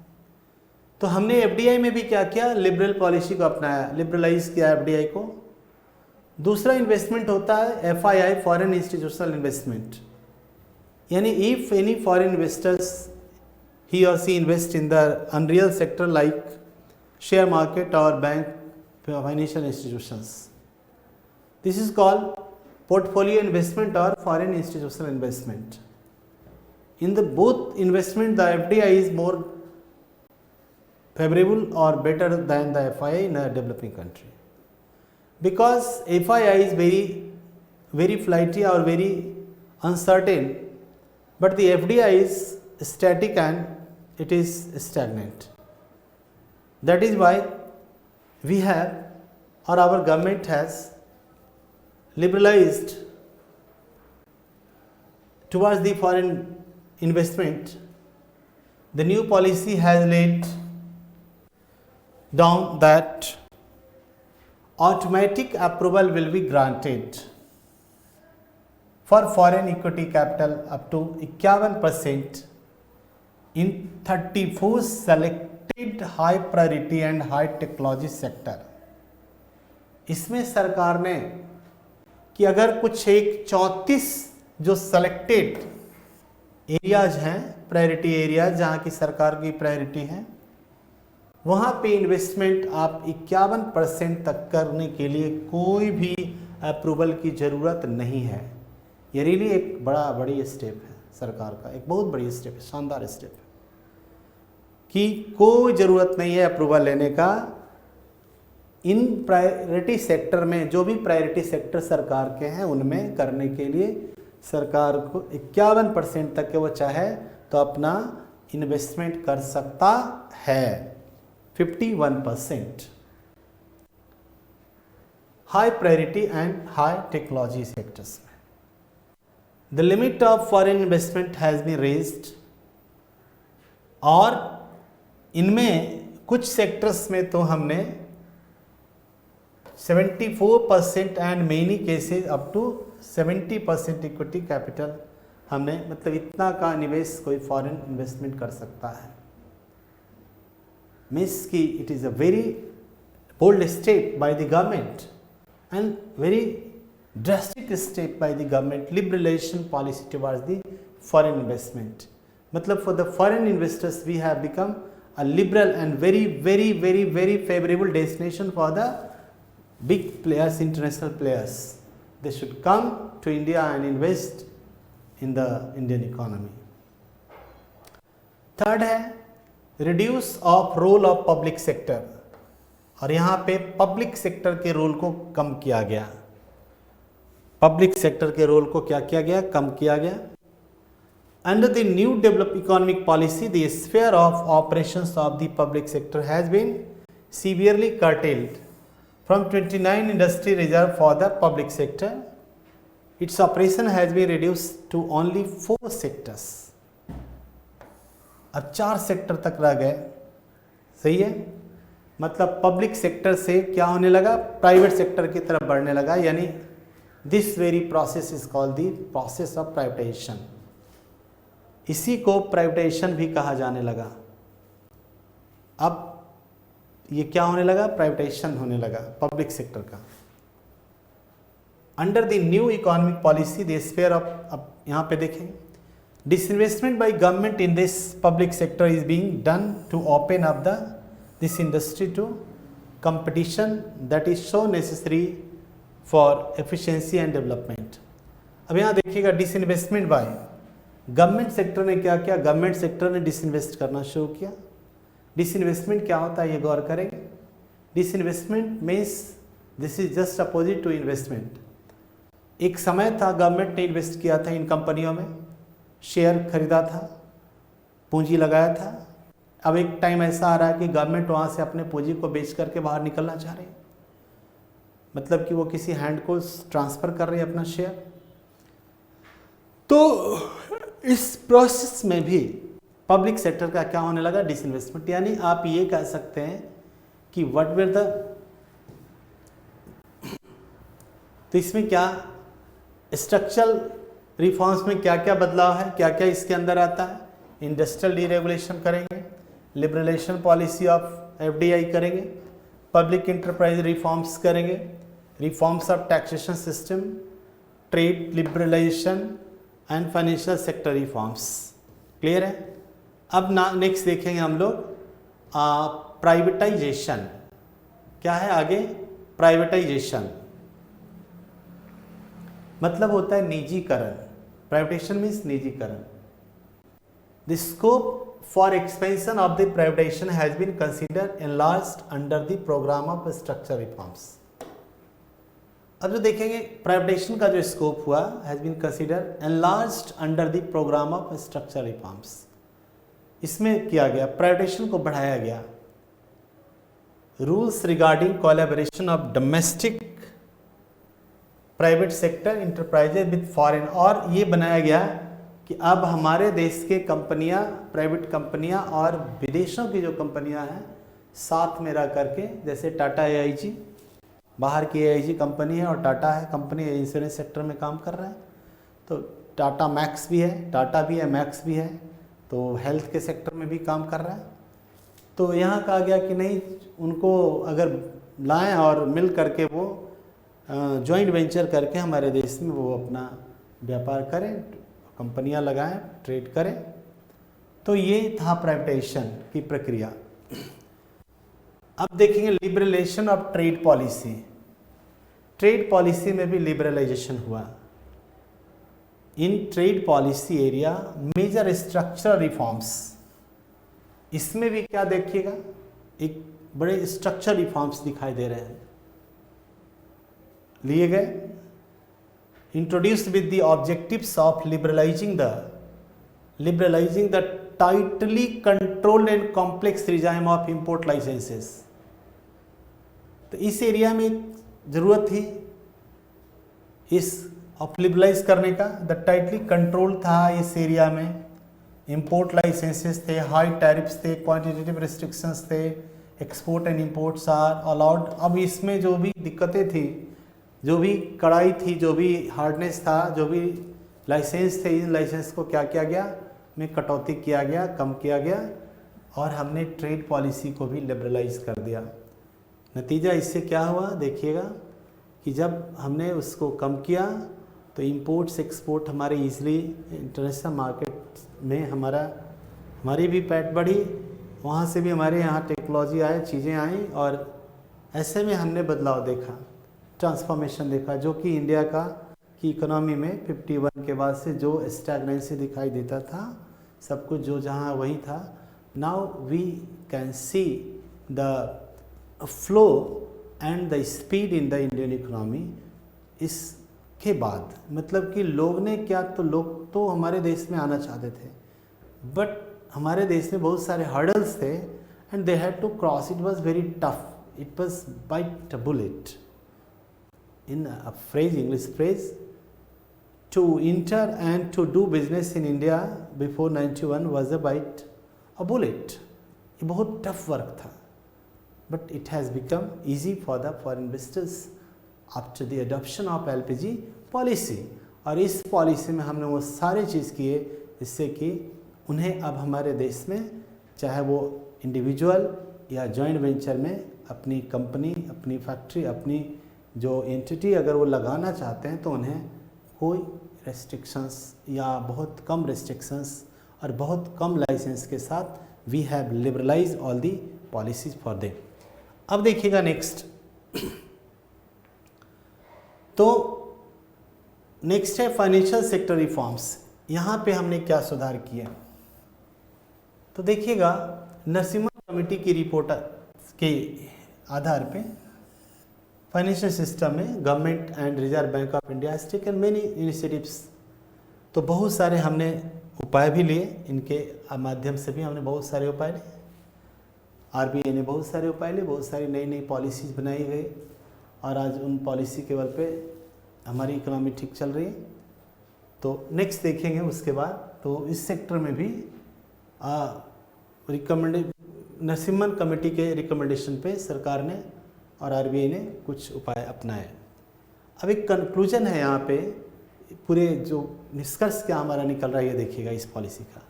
तो हमने एफडीआई में भी क्या किया, लिबरल पॉलिसी को अपनाया, लिबरलाइज किया एफडीआई को। दूसरा इन्वेस्टमेंट होता है एफआईआई, फॉरेन इंस्टीट्यूशनल इन्वेस्टमेंट, यानी if any foreign investors he or she invest in the unreal sector like share market or bank financial institutions, this is called portfolio investment or foreign institutional investment। In the both investment the FDI is more favorable or better than the FII in a developing country, because FII is very flighty or very uncertain, but the FDI is static and it is stagnant। That is why we have, or our government has liberalized towards the foreign investment। The new policy has laid down that automatic approval will be granted for foreign equity capital up to 51% in 34 selected high priority and high technology sector। इसमें सरकार ने कि अगर कुछ एक 34 जो selected areas हैं, priority areas जहाँ की सरकार की प्रायोरिटी है, वहाँ पे इन्वेस्टमेंट आप 51% तक करने के लिए कोई भी अप्रूवल की ज़रूरत नहीं है। ये रियली एक बड़ी स्टेप है सरकार का, एक बहुत बड़ी स्टेप है, शानदार स्टेप है कि कोई ज़रूरत नहीं है अप्रूवल लेने का। इन प्रायोरिटी सेक्टर में जो भी प्रायोरिटी सेक्टर सरकार के हैं उनमें करने के लिए सरकार को 51% तक के वो चाहे तो अपना इन्वेस्टमेंट कर सकता है। 51% high priority and high technology sectors में। The limit of foreign investment has been raised, और इनमें कुछ सेक्टर्स में तो हमने 74% and many cases up to 70% equity capital हमने, मतलब इतना का निवेश कोई फॉरेन इन्वेस्टमेंट कर सकता है। मीन्स कि it is a very bold step by the government and very drastic step by the government, liberalization policy towards the foreign investment। मतलब for the foreign investors we have become a liberal and very favorable destination for the big players, international players। They should come to India and invest in the Indian economy। Third है reduce of role of public sector, और यहाँ पे public sector के role को कम किया गया। Public sector के role को क्या किया गया, कम किया गया। Under the new develop economic policy the sphere of operations of the public sector has been severely curtailed from 29 industry reserved for the public sector। Its operation has been reduced to only 4 sectors। अब 4 sector तक रह गए। सही है, मतलब public sector से क्या होने लगा, प्राइवेट सेक्टर की तरफ बढ़ने लगा। यानी this very process is called the process of privatisation. इसी को प्राइवेटाइजेशन भी कहा जाने लगा। अब ये क्या होने लगा? प्राइवेटाइजेशन होने लगा पब्लिक सेक्टर का। Under the new economic policy the sphere of, अब यहाँ पे देखें, disinvestment by government in this public sector is being done to open up this industry to competition that is so necessary for efficiency and development। अब यहाँ देखिएगा disinvestment by government sector ने क्या किया? गवर्नमेंट सेक्टर ने disinvest करना शुरू किया। डिसइन्वेस्टमेंट क्या होता है ये गौर करेंगे। Disinvestment means this is just opposite to investment. एक समय था गवर्नमेंट ने इन्वेस्ट किया था इन कंपनियों में, शेयर खरीदा था, पूंजी लगाया था। अब एक टाइम ऐसा आ रहा है कि गवर्नमेंट वहाँ से अपने पूंजी को बेच करके बाहर निकलना चाह रही है, मतलब कि वो किसी हैंड को ट्रांसफ़र कर रही है अपना शेयर। तो इस प्रोसेस में भी पब्लिक सेक्टर का क्या होने लगा? डिसइन्वेस्टमेंट। यानी आप ये कह सकते हैं कि व्हाट वर द, तो इसमें क्या स्ट्रक्चरल रिफॉर्म्स में क्या क्या बदलाव है, क्या क्या इसके अंदर आता है? इंडस्ट्रियल डीरेगुलेशन करेंगे, लिबरलाइजेशन पॉलिसी ऑफ एफडीआई करेंगे, पब्लिक इंटरप्राइज रिफॉर्म्स करेंगे, reforms of taxation system, trade liberalisation and financial sector reforms. Clear है? अब नेक्स्ट देखेंगे हम लोग प्राइवेटाइजेशन। क्या है आगे? प्राइवेटाइजेशन मतलब होता है निजीकरण। प्राइवेटाइजेशन मीन्स निजीकरण। The scope for expansion of the privatisation has been considered enlarged under the programme of structure reforms. अब जो देखेंगे प्राइवेटाइजेशन का जो स्कोप हुआ has been considered enlarged under the programme of structure reforms. इसमें किया गया, प्राइवेटाइजेशन को बढ़ाया गया। Rules regarding collaboration of domestic private sector enterprises with foreign, और ये बनाया गया कि अब हमारे देश के कंपनियां, प्राइवेट कंपनियां और विदेशों की जो कंपनियां हैं साथ में रह करके, जैसे टाटा AIG बाहर की AIG कंपनी है और टाटा है कंपनी, इंश्योरेंस सेक्टर में काम कर रहा है। तो टाटा मैक्स भी है, टाटा भी है, मैक्स भी है, तो हेल्थ के सेक्टर में भी काम कर रहा है। तो यहाँ कहा गया कि नहीं, उनको अगर लाएं और मिल करके वो जॉइंट वेंचर करके हमारे देश में वो अपना व्यापार करें, कंपनियां लगाएं, ट्रेड करें। तो ये था प्राइवेटाइजेशन की प्रक्रिया। अब देखेंगे liberalisation of trade policy. Trade policy में भी लिबरलाइजेशन हुआ। In trade policy area major structural reforms, इसमें भी क्या देखिएगा, एक बड़े स्ट्रक्चरल रिफॉर्म्स दिखाई दे रहे हैं लिए गए। Introduced with the objectives of liberalizing the tightly controlled and complex regime of import licences. तो इस एरिया में जरूरत थी इस ऑफ लिबरलाइज करने का। द टाइटली कंट्रोल था इस एरिया में, इंपोर्ट लाइसेंसेस थे, हाई टैरिफ्स थे, क्वांटिटेटिव रिस्ट्रिक्शंस थे, export and imports are allowed. अब इसमें जो भी दिक्कतें थी, जो भी कड़ाई थी, जो भी हार्डनेस था, जो भी लाइसेंस थे, इन लाइसेंस को क्या किया गया, में कटौती किया गया, कम किया गया, और हमने ट्रेड पॉलिसी को भी लिबरलाइज कर दिया। नतीजा इससे क्या हुआ देखिएगा कि जब हमने उसको कम किया तो इंपोर्ट्स एक्सपोर्ट हमारे ईजिली इंटरनेशनल मार्केट में हमारी भी पैठ बढ़ी, वहाँ से भी हमारे यहाँ टेक्नोलॉजी आए, चीज़ें आई, और ऐसे में हमने बदलाव देखा, ट्रांसफॉर्मेशन देखा, जो कि इंडिया की इकोनॉमी में 51 के बाद से जो स्टैग्नेंसी दिखाई देता था, सब कुछ जो जहाँ वही था, now we can see the flow and the speed in the Indian economy. इसके बाद मतलब कि लोग ने क्या, तो लोग तो हमारे देश में आना चाहते थे, बट हमारे देश में बहुत सारे हर्डल्स थे and they had to cross. It was very tough, it was bite a bullet. In a phrase, English phrase, to enter and to do business in India before 91 was a bite a bullet. ये बहुत tough work था, but it has become easy for the foreign investors after the adoption of LPG policy, और इस policy में हमने वो सारे चीज़ किए जिससे कि उन्हें अब हमारे देश में चाहे वो इंडिविजुअल या जॉइंट वेंचर में अपनी कंपनी, अपनी फैक्ट्री, अपनी जो एंटिटी अगर वो लगाना चाहते हैं तो उन्हें कोई रेस्ट्रिक्शंस या बहुत कम रेस्ट्रिक्शंस और बहुत कम लाइसेंस के साथ we have liberalise all the policies for them. अब देखिएगा नेक्स्ट, तो नेक्स्ट है फाइनेंशियल सेक्टर रिफॉर्म्स। यहाँ पे हमने क्या सुधार किया, तो देखिएगा नरसिम्हा कमेटी की रिपोर्ट के आधार पे फाइनेंशियल सिस्टम में government and reserve bank of India has taken many initiatives. तो बहुत सारे हमने उपाय भी लिए, इनके माध्यम से भी हमने बहुत सारे उपाय लिए। आरबीआई ने बहुत सारे उपाय लिए, बहुत सारी नई नई पॉलिसीज़ बनाई गई और आज उन पॉलिसी के बल पे हमारी इकोनॉमी ठीक चल रही है। तो नेक्स्ट देखेंगे उसके बाद, तो इस सेक्टर में भी नरसिम्हन कमेटी के रिकमेंडेशन पे सरकार ने और आरबीआई ने कुछ उपाय अपनाए। अब एक कंक्लूजन है यहाँ पे, पूरे जो निष्कर्ष क्या हमारा निकल रहा है ये देखिएगा इस पॉलिसी का।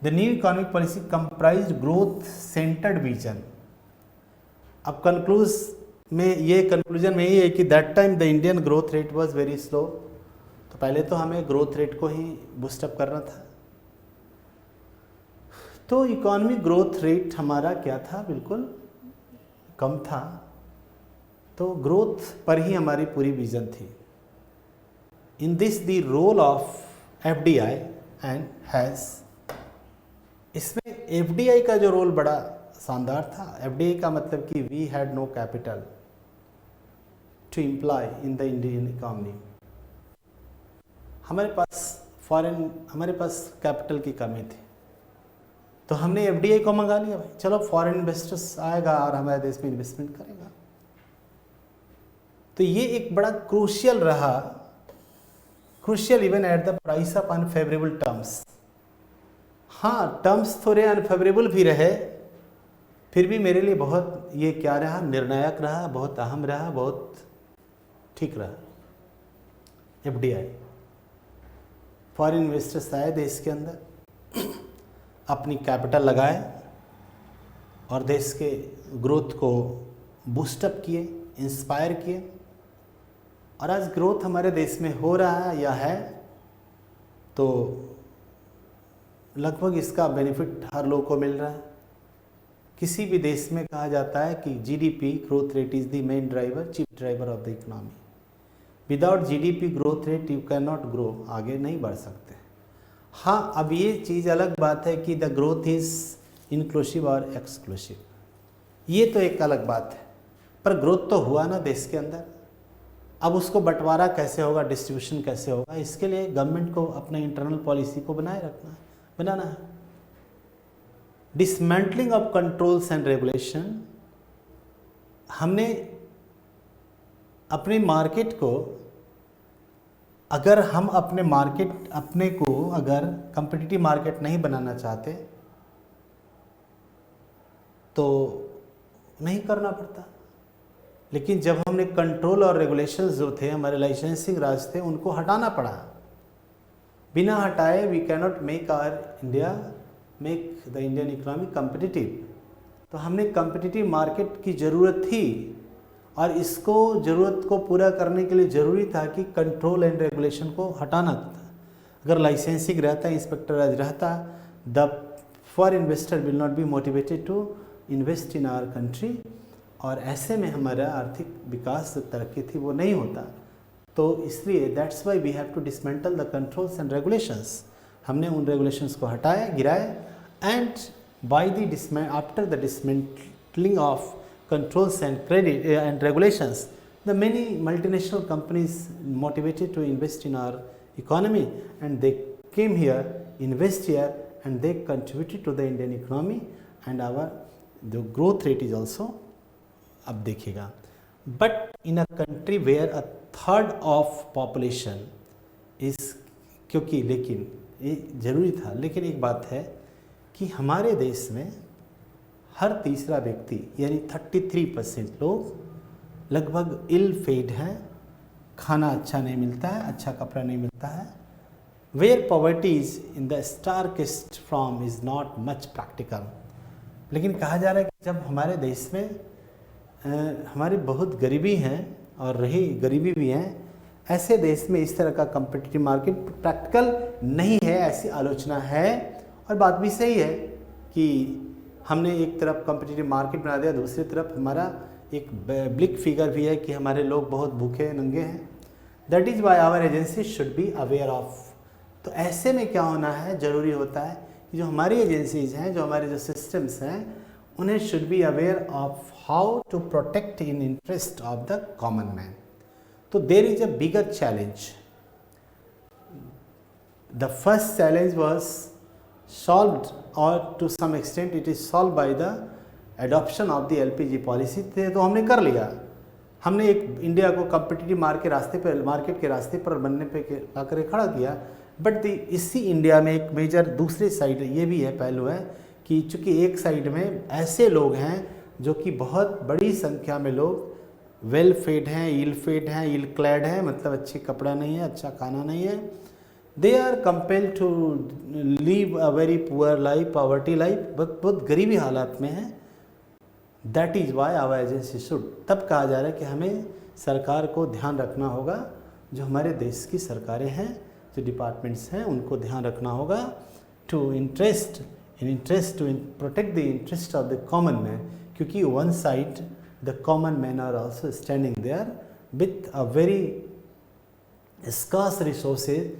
The new economic policy comprise growth centred vision. अब कंक्लूजन में ये है कि that time the Indian growth rate was very slow. तो पहले तो हमें ग्रोथ रेट को ही बूस्टअप करना था। तो इकोनॉमिक ग्रोथ रेट हमारा क्या था, बिल्कुल कम था। तो ग्रोथ पर ही हमारी पूरी विजन थी। In this the role of FDI and has, इसमें एफडीआई का जो रोल बड़ा शानदार था। एफडीआई का मतलब कि we had no capital to employ in the Indian economy. हमारे पास कैपिटल की कमी थी, तो हमने एफडीआई को मंगा लिया। भाई चलो फॉरेन इन्वेस्टर्स आएगा और हमारे देश में इन्वेस्टमेंट करेगा। तो ये एक बड़ा क्रूशियल रहा, crucial even at the price of unfavourable terms. हाँ, टर्म्स थोड़े अनफेवरेबल भी रहे, फिर भी मेरे लिए बहुत ये क्या रहा, निर्णायक रहा, बहुत अहम रहा, बहुत ठीक रहा। एफडीआई, फॉरेन इन्वेस्टर्स आए देश के अंदर, अपनी कैपिटल लगाए और देश के ग्रोथ को बूस्टअप किए, इंस्पायर किए। और आज ग्रोथ हमारे देश में हो रहा है या है, तो लगभग इसका बेनिफिट हर लोग को मिल रहा है। किसी भी देश में कहा जाता है कि GDP growth rate is the main driver, chief driver of the economy. Without GDP growth rate you can not grow, आगे नहीं बढ़ सकते। हाँ, अब ये चीज़ अलग बात है कि द ग्रोथ इज़ इंक्लूसिव और एक्सक्लूसिव, ये तो एक अलग बात है। पर ग्रोथ तो हुआ ना देश के अंदर, अब उसको बंटवारा कैसे होगा, डिस्ट्रीब्यूशन कैसे होगा, इसके लिए गवर्नमेंट को अपने इंटरनल पॉलिसी को बनाना है। Dismantling of controls and regulation, हमने अपने मार्केट को, अगर हम अपने को अगर कम्पिटिटिव मार्केट नहीं बनाना चाहते तो नहीं करना पड़ता। लेकिन जब हमने कंट्रोल और रेगुलेशंस जो थे, हमारे लाइसेंसिंग राज थे, उनको हटाना पड़ा। बिना हटाए we can not make the Indian economy competitive. तो हमने कम्पिटिटिव मार्केट की ज़रूरत थी और इसको ज़रूरत को पूरा करने के लिए ज़रूरी था कि कंट्रोल एंड रेगुलेशन को हटाना था। अगर लाइसेंसिंग रहता, इंस्पेक्टर राज रहता, the for investor will not be motivated to invest in our country, और ऐसे में हमारा आर्थिक विकास, तरक्की थी, वो नहीं होता। तो इसलिए that's why we have to dismantle the controls and regulations. हमने उन रेगुलेशंस को हटाए, गिराए, and by the after the dismantling of controls and credit and regulations, the many multinational companies motivated to invest in our economy, and they came here, invest here, and they contributed to the Indian economy, and the growth rate is also, अब देखिएगा, but in a country where a third of population is, क्योंकि लेकिन ये जरूरी था, लेकिन एक बात है कि हमारे देश में हर तीसरा व्यक्ति यानी 33% लोग लगभग इल फेड हैं, खाना अच्छा नहीं मिलता है, अच्छा कपड़ा नहीं मिलता है। Where poverty is in the starkest form is not much practical. लेकिन कहा जा रहा है कि जब हमारे देश में हमारी बहुत गरीबी है और रही गरीबी भी है, ऐसे देश में इस तरह का कम्पिटिटिव मार्केट प्रैक्टिकल नहीं है, ऐसी आलोचना है। और बात भी सही है कि हमने एक तरफ कम्पिटिटिव मार्केट बना दिया, दूसरी तरफ हमारा एक ब्लिक फिगर भी है कि हमारे लोग बहुत भूखे नंगे हैं। That is why our agency should be aware of. तो ऐसे में क्या होना है, ज़रूरी होता है कि जो हमारी एजेंसीज हैं, जो हमारे जो सिस्टम्स हैं, उन्हें should be aware of how to protect in interest of the common man. तो there is a bigger challenge. The first challenge was solved, or to some extent it is solved by the adoption of the LPG policy। तो हमने कर लिया, हमने एक India को competitive market के रास्ते पर बनने पे आकर खड़ा किया। बट इसी इंडिया में एक मेजर दूसरी साइड ये भी है, पहलू है कि चूँकि एक साइड में ऐसे लोग हैं जो कि बहुत बड़ी संख्या में लोग वेल फेड हैं, इल फेड हैं, इल क्लैड हैं, मतलब अच्छी कपड़ा नहीं है, अच्छा खाना नहीं है। They are compelled to live a very poor life, poverty life, बहुत गरीबी हालात में है। That is why our agency should। तब कहा जा रहा है कि हमें सरकार को ध्यान रखना होगा, जो हमारे देश की सरकारें हैं, जो डिपार्टमेंट्स हैं, उनको ध्यान रखना होगा to protect the interest of the common man। क्योंकि one side the common men are also standing there with a very scarce resources।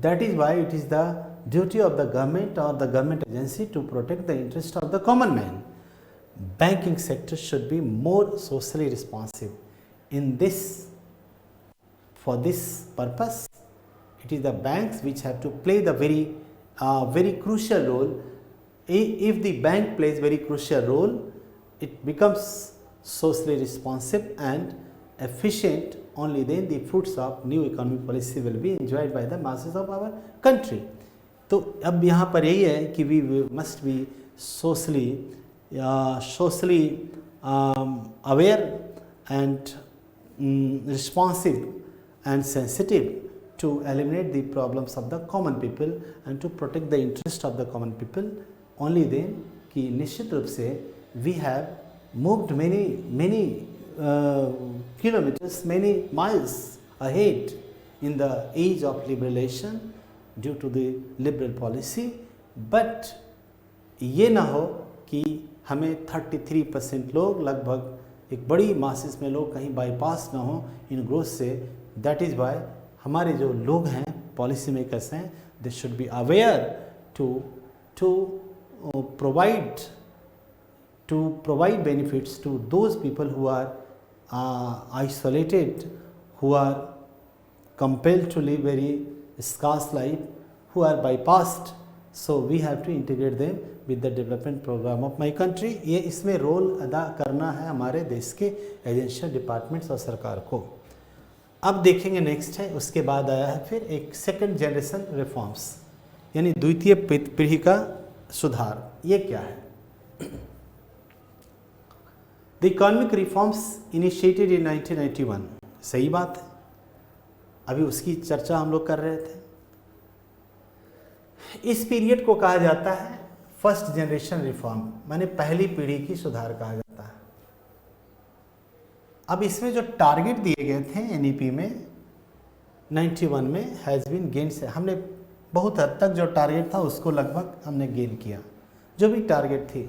That is why it is the duty of the government or the government agency to protect the interest of the common man। Banking sector should be more socially responsive in this। For this purpose, it is the banks which have to play the very crucial role। If the bank plays very crucial role, it becomes socially responsive and efficient। Only then the fruits of new economic policy will be enjoyed by the masses of our country। तो अब यहाँ पर यही है कि we must be socially aware and responsive and sensitive to eliminate the problems of the common people and to protect the interest of the common people। Only then कि निश्चित रूप से we have moved many kilometers, many miles ahead in the age of liberalization due to the liberal policy। but ये ना हो कि हमें 33% लोग, लगभग एक बड़ी मासेस में लोग कहीं बाईपास ना हो इन ग्रोथ से। दैट इज़ वाई हमारे जो लोग हैं, पॉलिसी मेकर्स हैं, they should be aware to provide benefits to those people who are isolated, who are compelled to live very scarce life, who are bypassed। So we have to integrate them with the development program of my country। ये इसमें role अदा करना है हमारे देश के agency, departments और सरकार को। अब देखेंगे नेक्स्ट है, उसके बाद आया है फिर एक सेकंड जनरेशन रिफॉर्म्स, यानी द्वितीय पीढ़ी का सुधार। ये क्या है? The economic reforms initiated in 1991। सही बात है, अभी उसकी चर्चा हम लोग कर रहे थे। इस पीरियड को कहा जाता है फर्स्ट जनरेशन रिफॉर्म, माने पहली पीढ़ी की सुधार कहा जाता है। अब इसमें जो टारगेट दिए गए थे एनईपी में 91 में हैज़ बीन गेन से, हमने बहुत हद तक जो टारगेट था उसको लगभग हमने गेन किया। जो भी टारगेट थी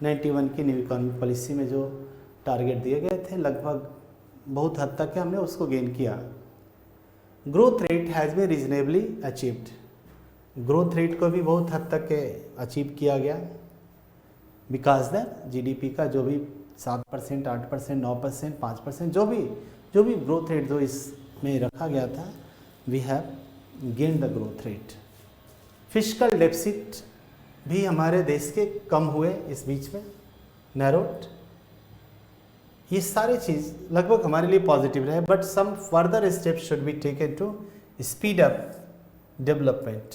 91 की न्यू इकोनॉमिक पॉलिसी में जो टारगेट दिए गए थे, लगभग बहुत हद तक हमने उसको गेन किया। Growth rate has been reasonably achieved. Growth rate को भी बहुत हद तक अचीव किया गया, बिकॉज दैट जीडीपी का जो भी 7%, 8%, 9%, 5%, जो भी ग्रोथ रेट जो इसमें रखा गया था, we have gain the growth rate. Fiscal deficit भी हमारे देश के कम हुए इस बीच में, नैरोड। ये सारी चीज़ लगभग हमारे लिए पॉजिटिव रहे। But some further steps should be taken to speed up development,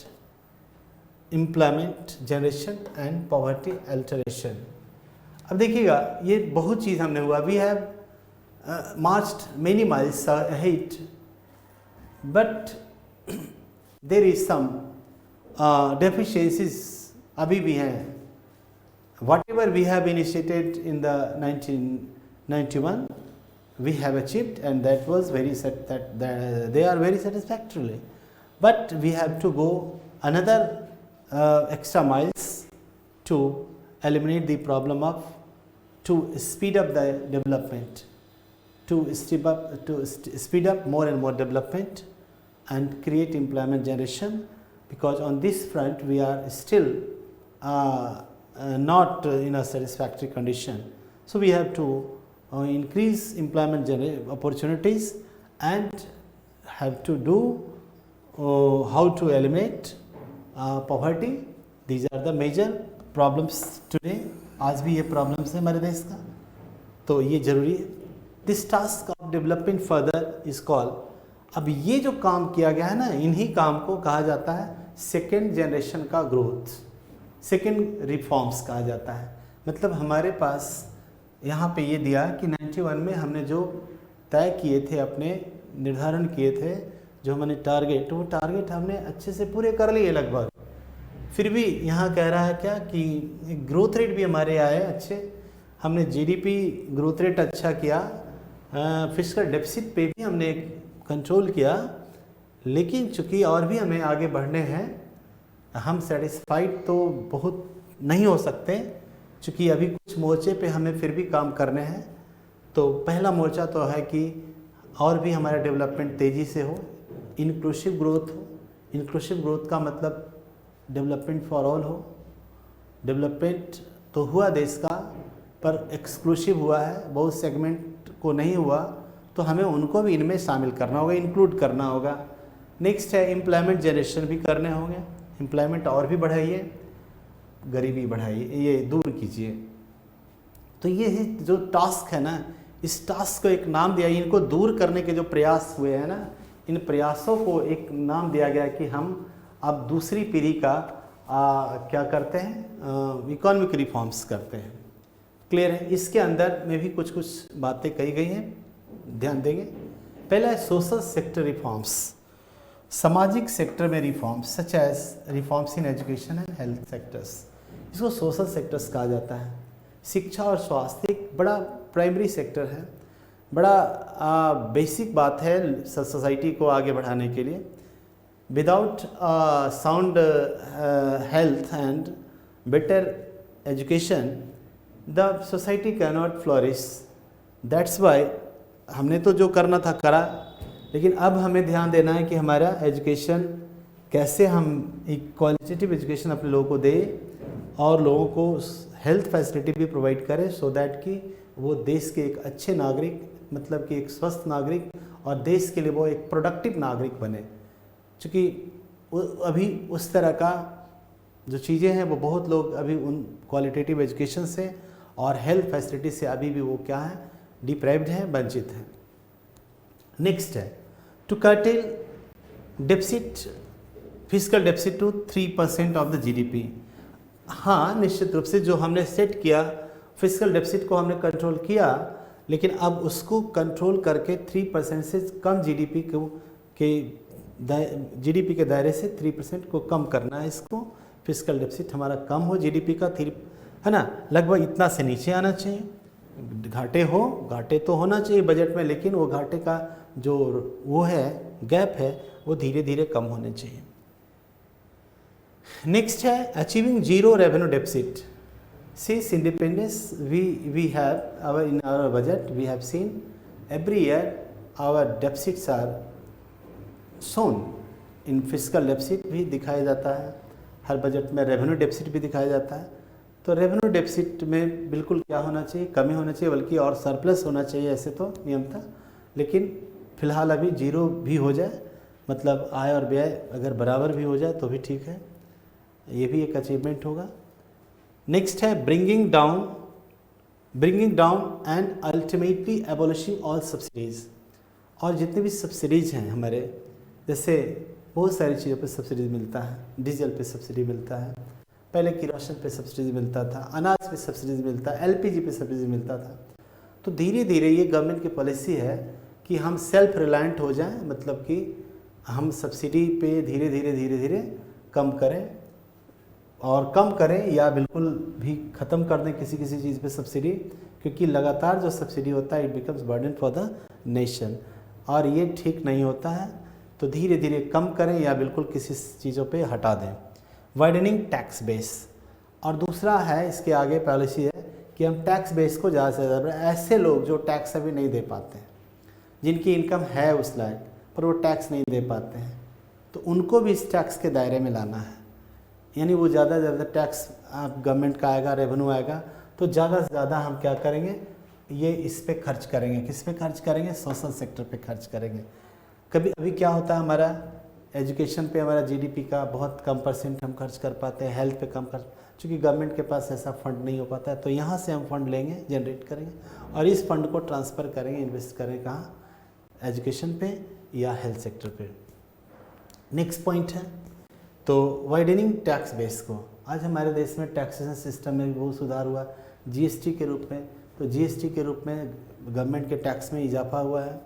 employment generation and poverty alteration. अब देखिएगा, ये बहुत चीज़ हमने हुआ। We have marched many miles ahead but there is some deficiencies अभी भी हैं. Whatever we have initiated in the 1991, we have achieved, and that was they are very satisfactorily. But we have to go another extra miles to eliminate the problem of, to speed up the development, to speed up more and more development and create employment generation, because on this front we are still not in a satisfactory condition. So we have to increase employment opportunities and have to do how to eliminate poverty. These are the major problems today. आज भी ये problems है हमारे देश का, तो ये जरूरी है. This task of developing further is called, अब ये जो काम किया गया है ना, इन्हीं काम को कहा जाता है सेकेंड जनरेशन का ग्रोथ, सेकेंड रिफॉर्म्स कहा जाता है. मतलब हमारे पास यहाँ पे ये दिया कि 91 में हमने जो तय किए थे, अपने निर्धारण किए थे, जो हमने टारगेट, वो टारगेट हमने अच्छे से पूरे कर लिए लगभग. फिर भी यहाँ कह रहा है क्या कि ग्रोथ रेट भी हमारे आए अच्छे, हमने जीडीपी ग्रोथ रेट अच्छा किया, फिस्कल डेफिसिट पे भी हमने कंट्रोल किया, लेकिन चूँकि और भी हमें आगे बढ़ने हैं, हम सेटिस्फाइड तो बहुत नहीं हो सकते, चूँकि अभी कुछ मोर्चे पे हमें फिर भी काम करने हैं. तो पहला मोर्चा तो है कि और भी हमारा डेवलपमेंट तेज़ी से हो, इंक्लूसिव ग्रोथ हो. इंक्लूसिव ग्रोथ का मतलब डेवलपमेंट फॉर ऑल हो. डेवलपमेंट तो हुआ देश का, पर एक्सक्लूसिव हुआ है, बहुत सेगमेंट को नहीं हुआ, तो हमें उनको भी इनमें शामिल करना होगा, इंक्लूड करना होगा. नेक्स्ट है एम्प्लॉयमेंट जनरेशन भी करने होंगे. एम्प्लॉयमेंट और भी बढ़ाइए, गरीबी बढ़ाइए, ये दूर कीजिए. तो ये जो टास्क है ना, इस टास्क को एक नाम दिया, इनको दूर करने के जो प्रयास हुए हैं ना, इन प्रयासों को एक नाम दिया गया कि हम अब दूसरी पीढ़ी का क्या करते हैं, इकोनॉमिक रिफॉर्म्स करते हैं. क्लियर है? इसके अंदर में भी कुछ कुछ बातें कही गई हैं, ध्यान देंगे. पहला है सोशल सेक्टर रिफॉर्म्स, सामाजिक सेक्टर में reforms, such as reforms in education and health sectors. इसको सोशल सेक्टर्स कहा जाता है. शिक्षा और स्वास्थ्य एक बड़ा प्राइमरी सेक्टर है, बड़ा बेसिक बात है सोसाइटी को आगे बढ़ाने के लिए. Without sound health and better education the society can not flourish. That's why हमने तो जो करना था करा, लेकिन अब हमें ध्यान देना है कि हमारा एजुकेशन कैसे हम एक क्वालिटेटिव एजुकेशन अपने लोगों को दें और लोगों को हेल्थ फैसिलिटी भी प्रोवाइड करें, सो दैट कि वो देश के एक अच्छे नागरिक, मतलब कि एक स्वस्थ नागरिक, और देश के लिए वो एक प्रोडक्टिव नागरिक बने. क्योंकि अभी उस तरह का जो चीज़ें हैं वो बहुत लोग अभी उन क्वालिटेटिव एजुकेशन से और हेल्थ फैसिलिटी से अभी भी वो क्या है, डिप्राइव्ड हैं, वंचित हैं. नेक्स्ट है to curtail deficit, fiscal deficit to 3% of the GDP. हाँ, निश्चित रूप से जो हमने सेट किया, फिस्कल डेफिसिट को हमने कंट्रोल किया, लेकिन अब उसको कंट्रोल करके 3% से कम जीडीपी के दायरे से 3% को कम करना है. इसको फिस्कल डेफिसिट हमारा कम हो, जीडीपी का 3 है ना, लगभग इतना से नीचे आना चाहिए. घाटे तो होना चाहिए बजट में, लेकिन वो घाटे का जो वो है, गैप है, वो धीरे धीरे कम होने चाहिए. नेक्स्ट है achieving zero revenue deficit. Since independence, we have in our budget we have seen every year our deficits are shown. in fiscal deficit भी दिखाया जाता है, हर बजट में रेवेन्यू डेफिसिट भी दिखाया जाता है. तो रेवेन्यू डेफिसिट में बिल्कुल क्या होना चाहिए, कमी होना चाहिए, बल्कि और सरप्लस होना चाहिए ऐसे तो नियम था. लेकिन फिलहाल अभी जीरो भी हो जाए, मतलब आय और व्यय अगर बराबर भी हो जाए तो भी ठीक है, ये भी एक अचीवमेंट होगा. नेक्स्ट है bringing down and ultimately abolishing all subsidies. और जितने भी सब्सिडीज़ हैं हमारे, जैसे बहुत सारी चीज़ों पे सब्सिडी मिलता है, डीजल पे सब्सिडी मिलता है, पहले किरोसिन पे सब्सिडी मिलता था, अनाज पे सब्सिडी मिलता है, एलपीजी पे सब्सिडी मिलता था. तो धीरे धीरे ये गवर्नमेंट की पॉलिसी है कि हम सेल्फ रिलायंट हो जाएं, मतलब कि हम सब्सिडी पे धीरे धीरे कम करें, और कम करें या बिल्कुल भी ख़त्म कर दें किसी किसी चीज़ पे सब्सिडी, क्योंकि लगातार जो सब्सिडी होता है it becomes burden for the nation, और ये ठीक नहीं होता है। तो धीरे धीरे कम करें या बिल्कुल किसी चीज़ों पे हटा दें। वाइडनिंग टैक्स बेस, और दूसरा है इसके आगे पॉलिसी है कि हम टैक्स बेस को ज़्यादा से ज़्यादा, ऐसे लोग जो टैक्स अभी नहीं दे पाते हैं, जिनकी इनकम है उस लायक पर वो टैक्स नहीं दे पाते हैं, तो उनको भी इस टैक्स के दायरे में लाना है। यानी वो ज़्यादा से ज़्यादा टैक्स आप गवर्नमेंट का आएगा, रेवेन्यू आएगा, तो ज़्यादा से ज़्यादा हम क्या करेंगे, ये इस पे खर्च करेंगे। किस पे खर्च करेंगे? सोशल सेक्टर पे खर्च करेंगे। कभी अभी क्या होता है, हमारा एजुकेशन पे हमारा जीडीपी का बहुत कम परसेंट हम खर्च कर पाते हैं, हेल्थ पे कम खर्च, क्योंकि गवर्नमेंट के पास ऐसा फंड नहीं हो पाता है। तो यहाँ से हम फंड लेंगे, जनरेट करेंगे, और इस फंड को ट्रांसफ़र करेंगे, इन्वेस्ट करेंगे कहाँ? एजुकेशन पे या हेल्थ सेक्टर पे। नेक्स्ट पॉइंट है तो वाइडनिंग टैक्स बेस को। आज हमारे देश में टैक्सेशन सिस्टम में भी बहुत सुधार हुआ, जीएसटी के रूप में। तो जीएसटी के रूप में गवर्नमेंट के टैक्स में इजाफा हुआ है,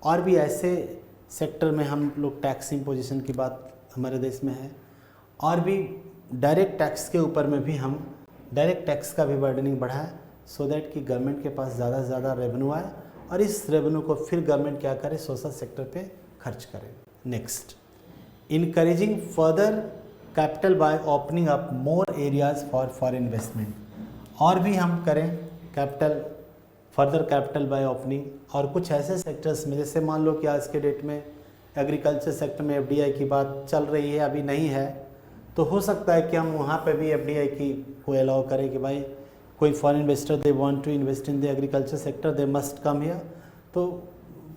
और भी ऐसे सेक्टर में हम लोग टैक्स इम्पोजिशन की बात हमारे देश में है, और भी डायरेक्ट टैक्स के ऊपर में भी हम डायरेक्ट टैक्स का भी बर्डनिंग बढ़ाए, सो दैट कि गवर्नमेंट के पास ज़्यादा से ज़्यादा रेवेन्यू आए, और इस रेवेन्यू को फिर गवर्नमेंट क्या करे? सोशल सेक्टर पे खर्च करे। Next, encouraging further capital by opening up more areas for investment. और भी हम करें capital, further capital by opening, और कुछ ऐसे सेक्टर्स में, जैसे मान लो कि आज के डेट में एग्रीकल्चर सेक्टर में एफडीआई की बात चल रही है, अभी नहीं है, तो हो सकता है कि हम वहाँ पे भी एफडीआई की को अलाउ करें कि भाई कोई foreign investor they want to invest in the agriculture sector, they must come here. तो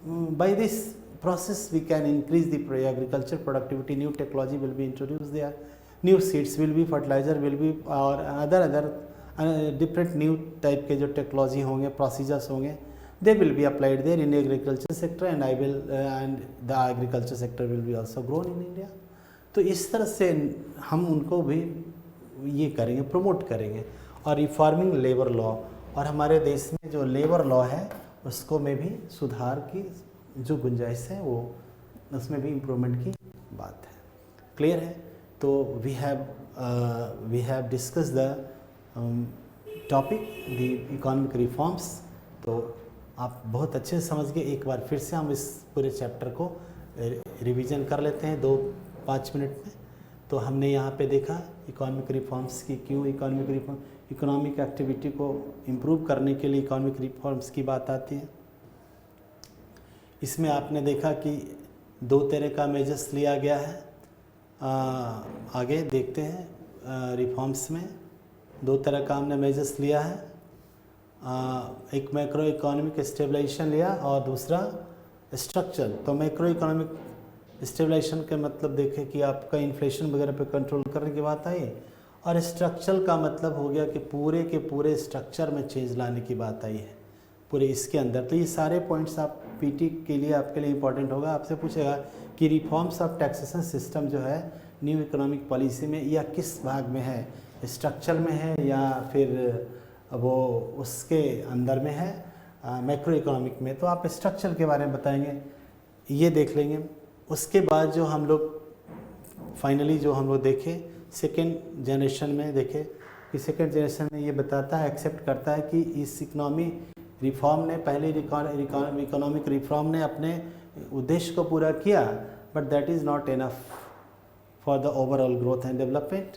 by this process we can increase the agriculture productivity, new technology will be introduced there, new seeds will be, fertilizer will be, और other different new type के जो technology होंगे, procedures होंगे, they will be applied there in agriculture sector, and and the agriculture sector will be also grown in India। तो इस तरह से हम उनको भी ये करेंगे, प्रमोट करेंगे। और रिफॉर्मिंग लेबर लॉ, और हमारे देश में जो लेबर लॉ है उसको में भी सुधार की जो गुंजाइश है, वो उसमें भी इम्प्रूवमेंट की बात है। क्लियर है? तो we have discuss the topic the economic reforms. तो आप बहुत अच्छे से समझ गए। एक बार फिर से हम इस पूरे चैप्टर को रिवीजन कर लेते हैं 2-5 मिनट में। तो हमने यहाँ पे देखा इकोनॉमिक रिफॉर्म्स की, क्यों इकोनॉमिक रिफॉर्म, इकोनॉमिक एक्टिविटी को इम्प्रूव करने के लिए इकोनॉमिक रिफॉर्म्स की बात आती है। इसमें आपने देखा कि 2 तरह का मेजर्स लिया गया है। आगे देखते हैं रिफॉर्म्स में 2 तरह का हमने मेजर्स लिया है। एक मैक्रो इकोनॉमिक स्टेबलाइजेशन लिया और दूसरा स्ट्रक्चरल। तो मैक्रो इकोनॉमिक स्टेबलाइजेशन के मतलब देखें कि आपका इन्फ्लेशन वगैरह पे कंट्रोल करने की बात आई, और स्ट्रक्चरल का मतलब हो गया कि पूरे के पूरे स्ट्रक्चर में चेंज लाने की बात आई है, पूरे इसके अंदर। तो ये सारे पॉइंट्स आप पीटी के लिए आपके लिए इंपॉर्टेंट होगा। आपसे पूछेगा कि रिफॉर्म्स ऑफ टैक्सेशन सिस्टम जो है न्यू इकोनॉमिक पॉलिसी में या किस भाग में है, स्ट्रक्चर में है या फिर वो उसके अंदर में है, मैक्रो इकोनॉमिक में। तो आप स्ट्रक्चर के बारे में बताएंगे, ये देख लेंगे। उसके बाद जो हम लोग फाइनली जो हम लोग देखे सेकेंड जनरेशन में देखे कि सेकेंड जनरेशन में ये बताता है, एक्सेप्ट करता है कि इस इकोनॉमी रिफॉर्म ने, पहले इकोनॉमिक रिफॉर्म ने अपने उद्देश्य को पूरा किया, but that is not enough for the overall growth and development.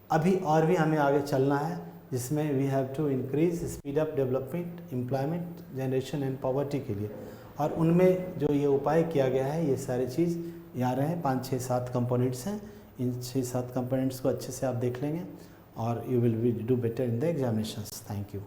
अभी और भी हमें आगे चलना है, जिसमें we have to increase speed up development, employment generation and poverty के लिए। और उनमें जो ये उपाय किया गया है, ये सारी चीज़ यहाँ रहे 5-6-7 कंपोनेंट्स हैं। इन 6-7 कंपोनेंट्स को अच्छे से आप देख लेंगे और you will do better in the examinations. Thank you.